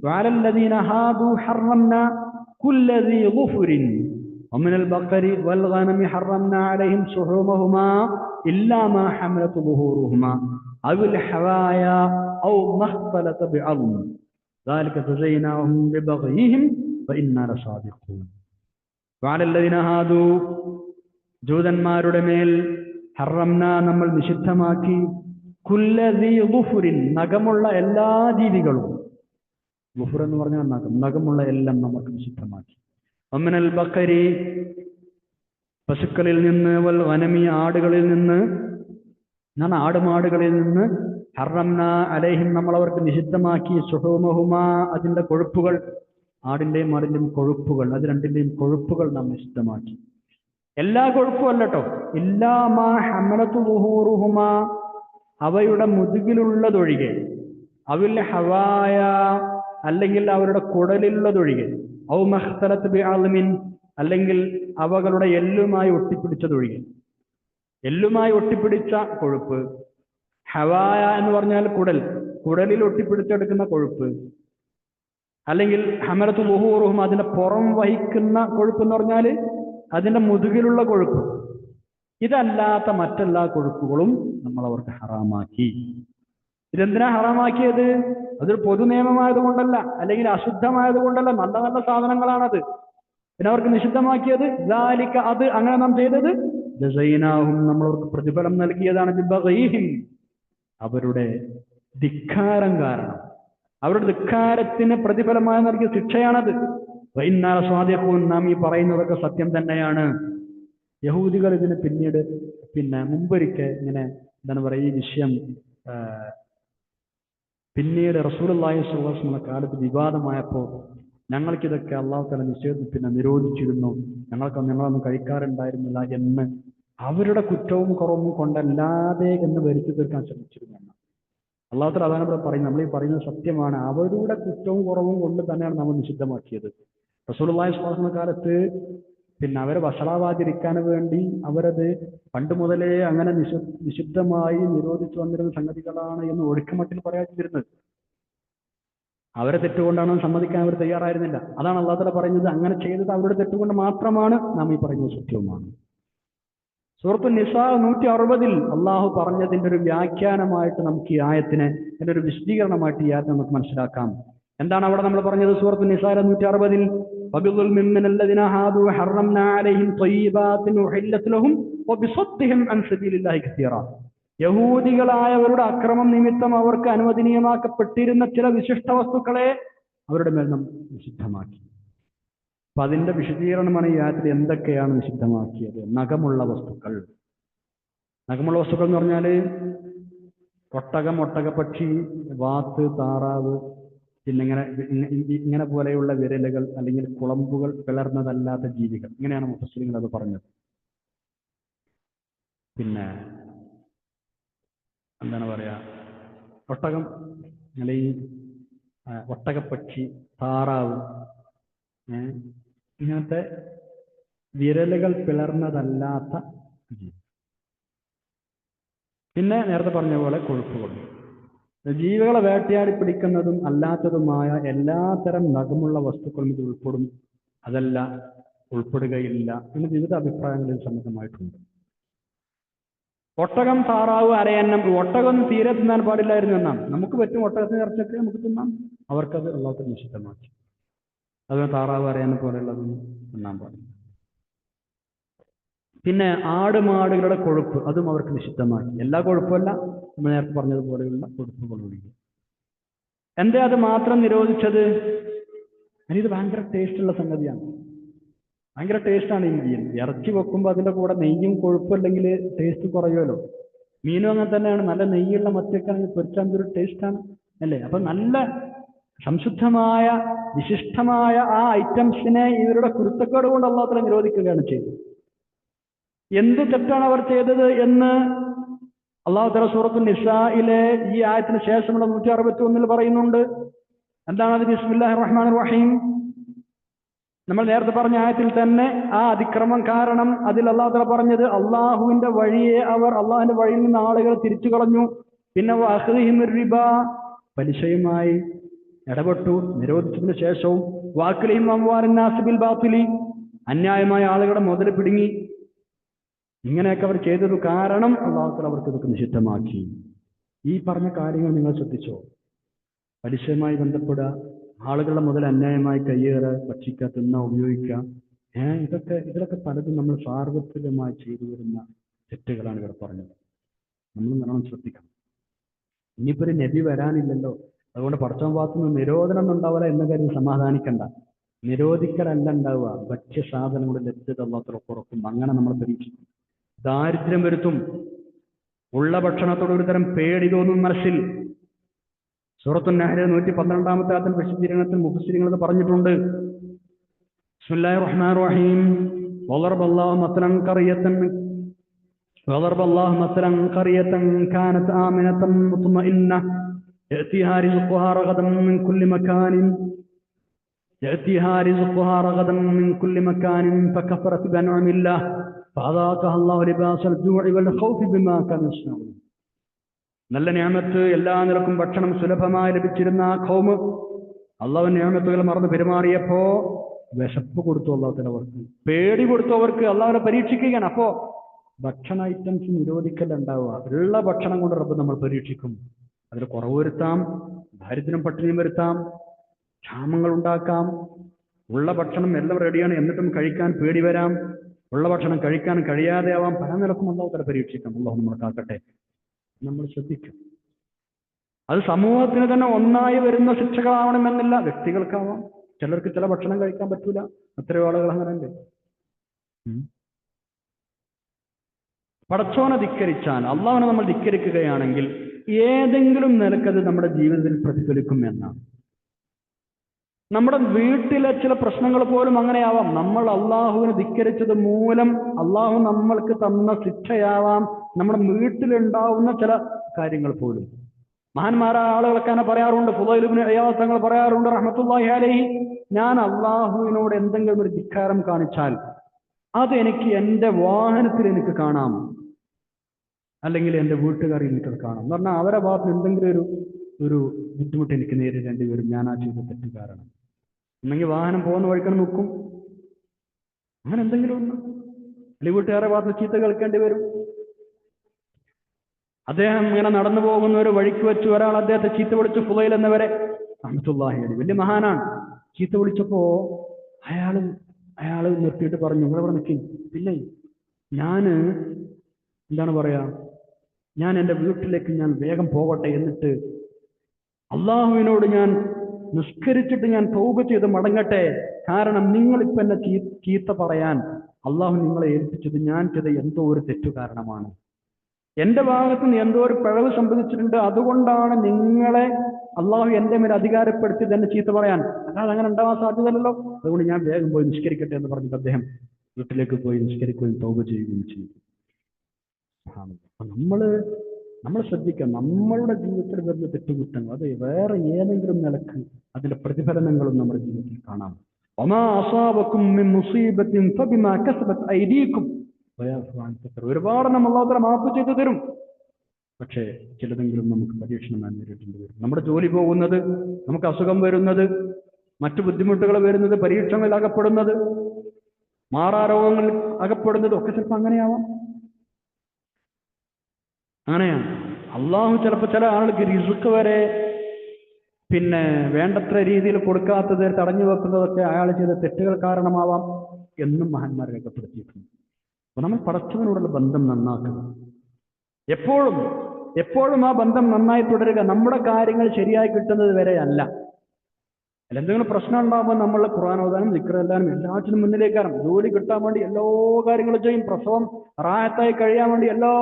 വഅലല്ലദീന ഹാദു ഹറംനാ കുല്ല ദീ ഗുഫുരിൻ ومن البقر والغنم حرمنا عليهم شحومهما إلا ما حملت ظهورهما أو الحوايا أو ما اختلط بعظم ذلك جزيناهم ببغيهم وإنا لصادقون. وعلى الذين هادوا ജൂതന്മാരുടെ മേൽ ഹറംന നമ്മൾ നിഷിദ്ധമാക്കി കുല്ല ദീ ഗുഫുരിൻ നഖമുള്ള എല്ലാ ജീവികളും. ഗുഫുർ എന്ന് പറഞ്ഞാൽ നഖമുള്ള എല്ലാം നമുക്ക് നിഷിദ്ധമാക്കി. വമിനൽ ബഖരി പശുക്കളിൽ നിന്ന്, വൽ ഗനമി ആടുകളിൽ നിന്ന്, ഞാൻ ആടുമാടുകളിൽ നിന്ന്, ഹറംന അലൈഹിം നമ്മൾ അവർക്ക് നിഷിദ്ധമാക്കി ശുഹൂമഹുമാ അതിന്റെ കൊഴുപ്പുകൾ, ആടിന്റെയും ആടിന്റെയും കൊഴുപ്പുകൾ, അത് രണ്ടിന്റെയും കൊഴുപ്പുകൾ നാം നിഷിദ്ധമാക്കി. എല്ലാ കൊഴുപ്പും അല്ലട്ടോ, ഇല്ലാ മാ ഹമലതു ളുഹൂറുഹുമാ അവയുടെ മുതുകിലുള്ളതൊഴികെ, അവിൽ ഹവായ അല്ലെങ്കിൽ അവരുടെ കുടലിലുള്ളതൊഴികെ, ഔ മഖ്തലത് ബിഅൽമിൻ അല്ലെങ്കിൽ അവകളുടെ എല്ലുമായി ഒട്ടിപ്പിടിച്ചതൊഴികെ. എല്ലുമായി ഒട്ടിപ്പിടിച്ച കൊഴുപ്പ്, ഹവായ എന്ന് പറഞ്ഞാൽ കുടൽ, കുടലിൽ ഒട്ടിപ്പിടിച്ചെടുക്കുന്ന കൊഴുപ്പ്, അല്ലെങ്കിൽ ഹമലത്തു ളുഹൂറുഹും അതിന്റെ പുറം വഹിക്കുന്ന കൊഴുപ്പ് എന്ന് പറഞ്ഞാൽ അതിന്റെ മുതുകിലുള്ള കൊഴുപ്പ്. ഇതല്ലാത്ത മറ്റെല്ലാ കൊഴുപ്പുകളും നമ്മൾ അവർക്ക് ഹറാമാക്കി. ഇതെന്തിനാ ഹറാമാക്കിയത്? അതൊരു പൊതു നിയമമായത് കൊണ്ടല്ല, അല്ലെങ്കിൽ അശുദ്ധമായത് കൊണ്ടല്ല, നല്ല നല്ല സാധനങ്ങളാണത്. പിന്നെ അവർക്ക് നിഷിദ്ധമാക്കിയത് ദാലിക അത് അങ്ങനെ നാം ചെയ്തത് ജസൈനാഹും നമ്മൾ അവർക്ക് പ്രതിഫലം നൽകിയതാണ് ബിബഗീഹിം അവരുടെ ധിക്കാരം കാരണം, അവരുടെ ധിക്കാരത്തിന് പ്രതിഫലമായി നൽകിയ ശിക്ഷയാണത്. വഇന്നാ ലസ്വാദിഖൂൻ നാം ഈ പറയുന്നതൊക്കെ സത്യം തന്നെയാണ്. യഹൂദികൾ ഇതിന് പിന്നീട് മുമ്പൊരിക്കൽ ഇങ്ങനെ എന്താണ് പറയുക, ഈ വിഷയം പിന്നീട് റസൂലുള്ളാഹി സ്വല്ലല്ലാഹു അലൈഹി വസല്ലം കാലത്ത് വിവാദമായപ്പോൾ ഞങ്ങൾക്കിതൊക്കെ അള്ളാഹു തആല നിരോധിച്ചിരുന്നു, ഞങ്ങളൊന്നും കഴിക്കാറുണ്ടായിരുന്നില്ല എന്ന് അവരുടെ കുറ്റവും കുറവും കൊണ്ടല്ലാതെ എന്ന് വരുത്തി തീർക്കാൻ ശ്രമിച്ചിരുന്നു. അള്ളാഹു തആല അതാണ് ഇവിടെ പറയുന്നത്. നമ്മൾ ഈ പറയുന്നത് സത്യമാണ്. അവരുടെ കുറ്റവും കുറവും കൊണ്ട് തന്നെയാണ് നമ്മൾ നിഷിദ്ധമാക്കിയത്. റസൂലുള്ളാഹി സ്വല്ലല്ലാഹു അലൈഹി വസല്ലം കാലത്ത് അവരെ വഷളാവാതിരിക്കാൻ വേണ്ടി അവരത് പണ്ട് മുതലേ അങ്ങനെ നിഷിദ്ധമായി നിരോധിച്ചു വന്നിരുന്ന സംഗതികളാണ് എന്ന് ഒഴുക്കമട്ടിൽ പറയാതിരുന്നത്. അവരെ തെറ്റുകൊണ്ടാണ് സമ്മതിക്കാൻ അവർ തയ്യാറായിരുന്നില്ല. അതാണ് അല്ലാഹു തആല പറയുന്നത്, അങ്ങനെ ചെയ്തത് അവരുടെ തെറ്റുകൊണ്ട് മാത്രമാണ്, നാം ഈ പറയുന്നത് സത്യവുമാണ്. സൂറത്തുൻ നിസാ 160 അള്ളാഹു പറഞ്ഞതിന്റെ ഒരു വ്യാഖ്യാനമായിട്ട് നമുക്ക് ഈ ആയത്തിനെ, അതിന്റെ ഒരു വിശദീകരണമായിട്ട് ഈ ആയത്തിനെ നമുക്ക് മനസ്സിലാക്കാം. എന്താണ് അവിടെ നമ്മൾ പറഞ്ഞത്? സൂറത്തുൻ നിസാ 160 വബിളുൽമിൻ മിനല്ലദീന ഹാദു ഹറംനാ അലൈഹിം ത്വയ്യിബാത്തിൻ ഉഹില്ലത് ലഹും വബിസദ്ദിഹിം അൻ സബീലില്ലാഹി കസീറ. യഹൂദികളായവരുടെ അക്രമം നിമിത്തം അവർക്ക് അനുവദനീയമാക്കപ്പെട്ടിരുന്ന ചില വിശിഷ്ട വസ്തുക്കളെ അവരുടെ മേൽ നാം നിഷിദ്ധമാക്കി. അപ്പൊ അതിന്റെ വിശദീകരണമാണ് ഈ ആയത്തിൽ എന്തൊക്കെയാണ് നിഷിദ്ധമാക്കിയത്. നഖമുള്ള വസ്തുക്കൾ. നഖമുള്ള വസ്തുക്കൾ എന്ന് പറഞ്ഞാല് ഒട്ടകം, ഒട്ടകപ്പക്ഷി, വാത്ത്, താറാവ്, പിന്നെ ഇങ്ങനെ പോലെയുള്ള വിരലുകൾ അല്ലെങ്കിൽ കുളമ്പുകൾ പിളർന്നതല്ലാത്ത ജീവികൾ. ഇങ്ങനെയാണ് മുഫസ്സിറുകൾ അത് പറഞ്ഞത്. പിന്നെ എന്താണ് പറയാ, ഒട്ടകം അല്ലെങ്കിൽ ഒട്ടകപ്പക്ഷി, താറാവ്, ഇങ്ങനത്തെ വിരലുകൾ പിളർന്നതല്ലാത്ത ജീവി. പിന്നെ നേരത്തെ പറഞ്ഞ പോലെ കൊഴുപ്പുകൾ. ജീവികളെ വേട്ടയാടി പിടിക്കുന്നതും അല്ലാത്തതുമായ എല്ലാത്തരം നഖമുള്ള വസ്തുക്കളും ഇത് ഉൾപ്പെടും, അതല്ല ഉൾപ്പെടുകയില്ല എന്ന് വിവിധ അഭിപ്രായങ്ങളിൽ സമ്മതമായിട്ടുണ്ട്. ഒട്ടകം, താറാവ്, അരയന്നം, ഒട്ടകം തീരെ തിന്നാൻ പാടില്ലായിരുന്നു എന്നാണ്. നമുക്ക് പറ്റും, ഒട്ടകത്തിന് ഇറച്ചൊക്കെ നമുക്ക് തിന്നാം. അവർക്കത് അല്ലാത്ത നിഷിദ്ധമാക്കി. അതുപോലെ താറാവ് അറിയാനെ പോലെയുള്ളതൊന്നും തിന്നാൻ പാടില്ല. പിന്നെ മാടുകളുടെ കൊഴുപ്പ് അതും അവർക്ക് നിഷിദ്ധമാക്കി. എല്ലാ കൊഴുപ്പല്ല, നമ്മൾ നേരത്തെ പറഞ്ഞതുപോലെയുള്ള കൊഴുപ്പുകൾ ഒഴികെ. എന്തേ അത് മാത്രം നിരോധിച്ചത്? ഇത് ഭയങ്കര ടേസ്റ്റുള്ള സംഗതിയാണ്. ഭയങ്കര ടേസ്റ്റാണ് ഈ മീൻ. ഇറച്ചി വെക്കുമ്പോൾ അതിൻ്റെ കൂടെ നെയ്യും കൊഴുപ്പും അല്ലെങ്കിൽ ടേസ്റ്റ് കുറയുമല്ലോ. മീനും അങ്ങനെ തന്നെയാണ്. നല്ല നെയ്യുള്ള മത്തിയൊക്കെയാണെങ്കിൽ പൊരിച്ചാൽ ഒരു ടേസ്റ്റാണ് അല്ലേ? അപ്പൊ നല്ല സംശുദ്ധമായ വിശിഷ്ടമായ ആ ഐറ്റംസിനെ ഇവരുടെ കുരുത്തക്കേട് കൊണ്ട് അല്ലാഹു നിരോധിക്കുകയാണ് ചെയ്തത്. എന്ത് തെറ്റാണ് അവർ ചെയ്തത് എന്ന് അല്ലാഹു തആല സൂറത്തുൽ നിസായിലെ ഈ ആയത്തിന് ശേഷമുള്ള 161 പറയുന്നുണ്ട്. എന്താണത്? ബിസ്മില്ലാഹിർ റഹ്മാനിർ റഹീം. നമ്മൾ നേരത്തെ പറഞ്ഞ ആയത്തിൽ തന്നെ ആ അതിക്രമം കാരണം അതിൽ അല്ലാഹു തആല പറഞ്ഞത് അള്ളാഹുവിന്റെ വഴിയെ അള്ളാഹുവിന്റെ വഴിയിൽ നിന്ന് ആളുകൾ തിരിച്ചു കളഞ്ഞു. പിന്നെ വഅഖ്ദിഹിമിർ റിബ, പലിശയുമായി ഇടപെട്ടു, നിരോധിച്ചതിന് ശേഷവും വഅക്ലിഹിം അംവാലൻ നാസ് ബിൽ ബാത്തിലി, അന്യായമായ ആളുകളുടെ മുതൽ പിടുങ്ങി. ഇങ്ങനെയൊക്കെ അവർ ചെയ്തത് കാരണം അല്ലാഹു തആല അവർക്ക് ഇതൊക്കെ നിഷിദ്ധമാക്കി. ഈ പറഞ്ഞ കാര്യങ്ങൾ നിങ്ങൾ ശ്രദ്ധിച്ചോ? പലിശയുമായി ബന്ധപ്പെടുക, ആളുകളുടെ മുതൽ അന്യായമായി കയ്യേറുക, ഭക്ഷിക്കുക, തിന്നുക, ഉപയോഗിക്കുക, ഇതിലൊക്കെ പലതും നമ്മൾ സാർവത്രികമായി ചെയ്തു വരുന്ന തെറ്റുകളാണ് ഇവിടെ പറഞ്ഞത്. നമ്മൾ നല്ലോണം ശ്രദ്ധിക്കണം. ഇനിയിപ്പോ ഒരു നബി വരാനില്ലല്ലോ, അതുകൊണ്ട് പടച്ചോൻ ഭാഗത്തുനിന്ന് നിരോധനം ഒന്നും ഉണ്ടാവില്ല എന്ന കാര്യം സമാധാനിക്കണ്ട. നിരോധിക്കലല്ല ഉണ്ടാവുക, ഭക്ഷ്യസാധനങ്ങളുടെ ലഭ്യത അല്ലാഹു കുറക്കും. അങ്ങനെ നമ്മൾ പരീക്ഷിക്കും. ദാരിദ്ര്യം വരുത്തും. ഉള്ള ഭക്ഷണത്തോട് ഒരു തരം പേടി തോന്നും മനസ്സിൽ. സൂറത്തുൻ നഹ്ൽ 112-ാമത്തെ ആയത്തിൽ വിശദീകരണത്തിൽ മുഫസ്സിരിങ്ങൾ പറഞ്ഞിട്ടുണ്ട്. ബിസ്മില്ലാഹിർ റഹ്മാനിർ റഹീം. വളറബല്ലാഹു മസലൻ ഖറിയതൻ കാനത് ആമിനതൻ മുത്മഇന്നഹ യഅതിഹാ റിസ്ഖുഹാ റഗദൻ മിൻ കുല്ലി മകാനിൻ ഫകഫറത് ബിഅൻഉമില്ലാഹ് ഫഅദാഖഹ അല്ലാഹു ലിബാസൽ ജൂഇ വൽ ഖൗഫി ബിമാ കാനൂ യസ്നഊൻ. നല്ല നിഅമത്ത്, എല്ലാ നിലക്കും ഭക്ഷണം സുലഭമായി ലഭിച്ചിരുന്ന ആ ഖൗമ് അള്ളാഹുവിന്റെ നിഅമത്തുകൾ മറന്ന് പെരുമാറിയപ്പോ വിശപ്പ് കൊടുത്തു അല്ലാഹു തആല അവർക്ക്, പേടി കൊടുത്തു അവർക്ക്. അള്ളാഹുവിനെ പരീക്ഷിക്കുകയാണ്. അപ്പോ ഭക്ഷണ ഐറ്റംസ് നിരോധിക്കലുണ്ടാവുക. ഉള്ള ഭക്ഷണം കൊണ്ട് റബ്ബ് നമ്മൾ പരീക്ഷിക്കും. അതിൽ കുറവ് വരുത്താം, ദാരിദ്ര്യം പട്ടിണിയും വരുത്താം, ക്ഷാമങ്ങൾ ഉണ്ടാക്കാം. ഉള്ള ഭക്ഷണം എല്ലാം റെഡിയാണ്, എന്നിട്ടും കഴിക്കാൻ പേടി വരാം. ഉള്ള ഭക്ഷണം കഴിക്കാൻ കഴിയാതെ ആവാം. പല നിലക്കും അല്ലാഹു തആല പരീക്ഷിക്കാം. അല്ലാഹു നമ്മളെ കാക്കട്ടെ. നമ്മൾ ശ്രദ്ധിക്കും. അത് സമൂഹത്തിന് തന്നെ ഒന്നായി വരുന്ന ശിക്ഷകളാവണമെന്നില്ല, വ്യക്തികൾക്കാവാം. ചിലർക്ക് ചില ഭക്ഷണം കഴിക്കാൻ പറ്റൂല. എത്രയോ ആളുകൾ അങ്ങനെ ഉണ്ട്. പടച്ചോനെ ധിക്കരിച്ചാൽ, അള്ളാഹുവിനെ നമ്മൾ ധിക്കരിക്കുകയാണെങ്കിൽ ഏതെങ്കിലും നിലക്കത് നമ്മുടെ ജീവിതത്തിൽ പ്രതിഫലിക്കും എന്നാണ്. നമ്മുടെ വീട്ടിലെ ചില പ്രശ്നങ്ങൾ പോലും അങ്ങനെയാവാം. നമ്മൾ അള്ളാഹുവിനെ ധിക്കരിച്ചത് മൂലം അള്ളാഹു നമ്മൾക്ക് തന്ന ശിക്ഷയാവാം നമ്മുടെ വീട്ടിലുണ്ടാവുന്ന ചില കാര്യങ്ങൾ പോലും. മഹാന്മാരായ ആളുകളൊക്കെ അങ്ങനെ പറയാറുണ്ട്. ഫുളൈൽ ഇബ്നു ഇയാദ് തങ്ങൾ പറയാറുണ്ട് റഹ്മത്തുള്ളാഹി അലൈഹി, ഞാൻ അള്ളാഹുവിനോട് എന്തെങ്കിലും ഒരു ധിക്കാരം കാണിച്ചാൽ അത് എനിക്ക് എൻ്റെ വാഹനത്തിൽ എനിക്ക് കാണാം, അല്ലെങ്കിൽ എൻ്റെ വീട്ടുകാർ എനിക്കത് കാണാം. എന്ന് പറഞ്ഞാൽ അവരുടെ ഭാഗത്ത് എന്തെങ്കിലും ഒരു ബുദ്ധിമുട്ട് എനിക്ക് നേരിടേണ്ടി വരും, ഞാൻ ആ ചെയ്ത തെറ്റ് കാരണം. എന്നെങ്കിൽ വാഹനം പോകുന്ന വഴിക്കാൻ നോക്കും, അങ്ങനെ എന്തെങ്കിലും ഒന്ന്. അല്ലെങ്കിൽ വീട്ടുകാരുടെ ഭാഗത്ത് ചീത്ത കേൾക്കേണ്ടി വരും. അദ്ദേഹം ഇങ്ങനെ നടന്നു പോകുന്ന ഒരു വഴിക്ക് വെച്ച് ഒരാൾ അദ്ദേഹത്തെ ചീത്ത വിളിച്ചു, ഫുളൈൽ എന്നവരെ റഹ്മത്തുള്ളാഹി അലൈഹി, വലിയ മഹാനാണ്. ചീത്ത വിളിച്ചപ്പോ അയാള് നിർത്തിയിട്ട് പറഞ്ഞു, ഇവിടെ നിൽക്കി, പിന്നെ എന്താണ് പറയാ, ഞാൻ എൻ്റെ വീട്ടിലേക്ക് ഞാൻ വേഗം പോകട്ടെ, എന്നിട്ട് അള്ളാഹുവിനോട് ഞാൻ നിസ്കരിച്ചിട്ട് ഞാൻ തൗബ ചെയ്ത് മടങ്ങട്ടെ. കാരണം നിങ്ങളിപ്പോൾ എന്നെ ചീത്ത പറയാൻ അള്ളാഹു നിങ്ങളെ ഏൽപ്പിച്ചത് ഞാൻ ചെയ്ത എന്തോ ഒരു തെറ്റു കാരണമാണ്. എന്റെ ഭാഗത്ത് നിന്ന് എന്തോ ഒരു പിഴവ് സംഭവിച്ചിട്ടുണ്ട്. അതുകൊണ്ടാണ് നിങ്ങളെ അള്ളാഹു എന്റെ മേൽ അധികാരപ്പെടുത്തിയത് എന്നെ ചീത്ത പറയാൻ. അല്ലാതെ അങ്ങനെ ഉണ്ടാവാൻ സാധ്യതയല്ലോ. അതുകൊണ്ട് ഞാൻ വേഗം പോയി നിസ്കരിക്കട്ടെ എന്ന് പറഞ്ഞിട്ട് അദ്ദേഹം വീട്ടിലേക്ക് പോയി നിസ്കരിക്കുകയും തൗബ ചെയ്യുകയും ചെയ്തു. നമ്മൾ ശ്രദ്ധിക്കാം, നമ്മളുടെ ജീവിതത്തിൽ വരുന്ന തെറ്റുകുറ്റങ്ങൾ അത് വേറെ ഏതെങ്കിലും നിലക്ക് അതിന്റെ പ്രതിഫലനങ്ങളും നമ്മുടെ ജീവിതത്തിൽ കാണാം. വമാ അസാബകും മിൻ മുസീബത്തിൻ ഫബിമാ കസബത് ഐദീകും വയഅഫു അൻ കസീർ. ഒരുപാട് നമ്മൾ അല്ലാഹു തആല മാഫ് ചെയ്തു തരും. പക്ഷേ ചിലതെങ്കിലും നമുക്ക് പരീക്ഷണമായി നേരിടേണ്ടി വരും. നമ്മുടെ ജോലി പോകുന്നത്, നമുക്ക് അസുഖം വരുന്നത്, മറ്റു ബുദ്ധിമുട്ടുകൾ വരുന്നത്, പരീക്ഷണങ്ങളിൽ അകപ്പെടുന്നത്, മാറാരോഗങ്ങളിൽ അകപ്പെടുന്നത് ഒക്കെ ചിലപ്പോൾ അങ്ങനെയാവാം. അങ്ങനെയാണ്. അള്ളാഹു ചിലപ്പോൾ ചില ആളുകൾക്ക് റിസ്ക് വരെ പിന്നെ വേണ്ടത്ര രീതിയിൽ കൊടുക്കാത്തത്, തടഞ്ഞു വെക്കുന്നതൊക്കെ അയാൾ ചെയ്ത തെറ്റുകൾ കാരണമാവാം എന്നും മഹാന്മാർ രേഖപ്പെടുത്തിയിട്ടുണ്ട്. അപ്പൊ നമ്മൾ പടച്ചവനോടുള്ള ബന്ധം നന്നാക്കുക. എപ്പോഴും എപ്പോഴും ആ ബന്ധം നന്നായി തുടരുക. നമ്മുടെ കാര്യങ്ങൾ ശരിയായി കിട്ടുന്നത് വരെ അല്ല. എന്തെങ്കിലും പ്രശ്നം ഉണ്ടാകുമ്പോൾ നമ്മൾ ഖുർആൻ ഓതാനും ദിക്ർ ചെല്ലാനും എല്ലാറ്റിനും മുന്നിലേക്കാണ്. ജോലി കിട്ടാൻ വേണ്ടി എല്ലാ കാര്യങ്ങളും ചെയ്യും. പ്രസവം റാഹത്തായി കഴിയാൻ വേണ്ടി എല്ലാ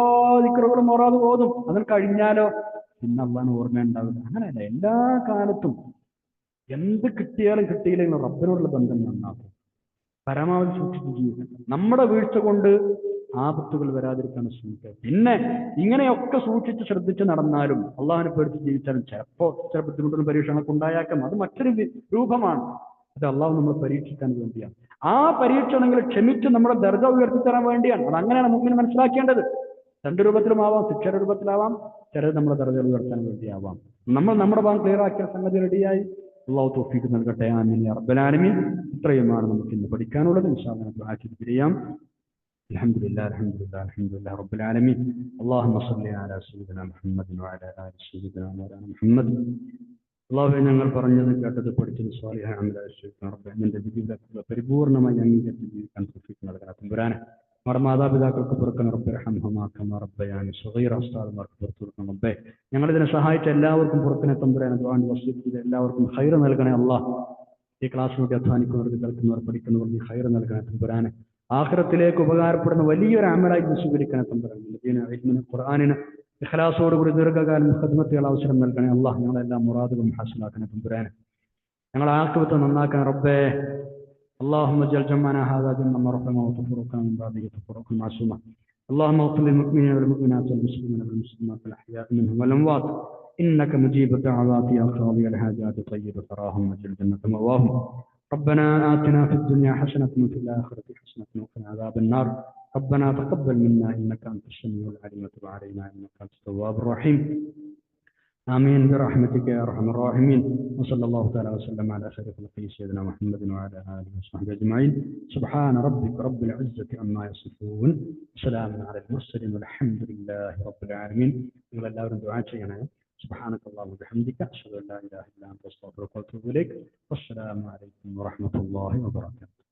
ദിക്റുകളും ഓതും. അതിൽ കഴിഞ്ഞാലോ പിന്നെ അള്ളാഹ് ഓർമ്മ ഉണ്ടാവില്ല. അങ്ങനെയല്ല, എല്ലാ കാലത്തും എന്ത് കിട്ടിയാലും കിട്ടിയില്ലെങ്കിലും റബ്ബിനോടുള്ള ബന്ധം നന്നാക്കും. പരമാവധി സൂക്ഷിച്ച് ജീവിക്കണം. നമ്മുടെ വീഴ്ച കൊണ്ട് ആപത്തുകൾ വരാതിരിക്കാൻ ശ്രമിക്കുക. പിന്നെ ഇങ്ങനെയൊക്കെ സൂക്ഷിച്ച് ശ്രദ്ധിച്ച് നടന്നാലും അള്ളാഹിനെ പേടിച്ച് ജീവിച്ചാലും ചില ബുദ്ധിമുട്ടുകളും പരീക്ഷണങ്ങളൊക്കെ ഉണ്ടായേക്കാം. അത് മറ്റൊരു രൂപമാണ്. അത് അള്ളാഹു നമ്മളെ പരീക്ഷിക്കാൻ വേണ്ടിയാണ്. ആ പരീക്ഷണങ്ങൾ ക്ഷമിച്ച് നമ്മുടെ ദർജ ഉയർത്തിത്തരാൻ വേണ്ടിയാണ്. അത് അങ്ങനെയാണ് മുഅ്മിൻ മനസ്സിലാക്കേണ്ടത്. രണ്ട് രൂപത്തിലുമാവാം, ശിക്ഷയുടെ രൂപത്തിലാവാം, ചിലത് നമ്മുടെ ദർജ ഉയർത്താൻ വേണ്ടിയാവാം. നമ്മൾ നമ്മുടെ ഭാഗം ക്ലിയർ ആക്കിയ സംഗതി റെഡിയായി. അള്ളാഹു തൗഫീഖ് നൽകട്ടെ. ആമീൻ യാ റബ്ബൽ ആലമീൻ. ഇത്രയുമാണ് നമുക്ക് ഇന്ന് പഠിക്കാനുള്ളത്. ഇൻഷാ അല്ലാഹ് ദുആ ചെയ്ത് പിരിയാം. അൽഹംദുലില്ലാഹി റബ്ബിൽ ആലമീൻ. അല്ലാഹുമ്മ സ്വല്ലി അലാ സയ്യിദിനാ മുഹമ്മദിൻ വഅലാ ആലി സയ്യിദിനാ മൗലാനാ മുഹമ്മദ്. അല്ലാഹുവേ, ഞങ്ങൾ പറഞ്ഞത് കേട്ടത് പഠിച്ചത് സ്വാലിഹായ അമലായി സ്വീകരിക്കണം റബ്ബേ. നിന്റെ ജീവിതത്തിൽ പരിപൂർണമായി അംഗീകരിച്ച് ജീവിക്കാൻ തൗഫീഖ് നൽകണം തമ്പുരാനെ. നമ്മുടെ മാതാപിതാക്കൾക്ക് പുറക്കണം റബ്ബേ. റഹ്മഹുമാ കമാ റബ്ബയാനി സഗീറ. ഉസ്താദുമാർക്ക് പുറത്തു കൊടുക്കണം റബ്ബേ. ഞങ്ങളിതിനെ സഹായിച്ച എല്ലാവർക്കും പുറത്തിനെ തമ്പുരാനെ ദുആ വസിയത്ത് ചെയ്ത എല്ലാവർക്കും ഖൈർ നൽകണേ അല്ലാഹ്. ഈ ക്ലാസ്സിന് വേണ്ടി അധ്വാനിക്കുന്നവർക്ക്, കേൾക്കുന്നവർ, പഠിക്കുന്നവർക്ക് ഖൈർ നൽകണേ തമ്പുരാനെ. ആഖിറത്തിലേക്ക് ഉപകാരപ്പെടുന്ന വലിയൊരു അമലായി സ്വീകരിക്കണേ തമ്പുരാനെ. ഖുർആനിന് ഇഖ്ലാസോടുകൂടി ദീർഘകാലം ഖിദ്മത്തുകൾ അവസരം നൽകണേ അല്ലാഹ്. ഞങ്ങളെല്ലാം മുറാദുകളും ഹാസിലാക്കണേ തമ്പുരാനെ. ഞങ്ങളെ ആഖിറത്ത് നന്നാക്കണേ റബ്ബേ. اللهم اجعل جمعنا هذا جمعا مرحوما وتفرقنا من بعده تفرقا معصوما. اللهم اغفر للمؤمنين والمؤمنات والمسلمين والمسلمات الاحياء منهم والاموات انك مجيب الدعوات يا قاضي الحاجات طيب ثراهم واجعل الجنه مأواهم. ربنا آتنا في الدنيا حسنة وفي الآخرة حسنة وقنا عذاب النار. ربنا تقبل منا إنك أنت السميع العليم وتب علينا إنك أنت التواب الرحيم. آمين برحمتك يا أرحم الراحمين. وصلى الله تعالى وسلم على خير خلقه سيدنا محمد وعلى آله وصحبه أجمعين. سبحان ربك رب العزة عما يصفون، وسلام على المرسلين والحمد لله رب العالمين. إلى الله دعاء شيئا. سبحانك اللهم وبحمدك أشهد أن لا إله إلا أنت أستغفرك وأتوب إليك. والسلام عليكم ورحمة الله وبركاته.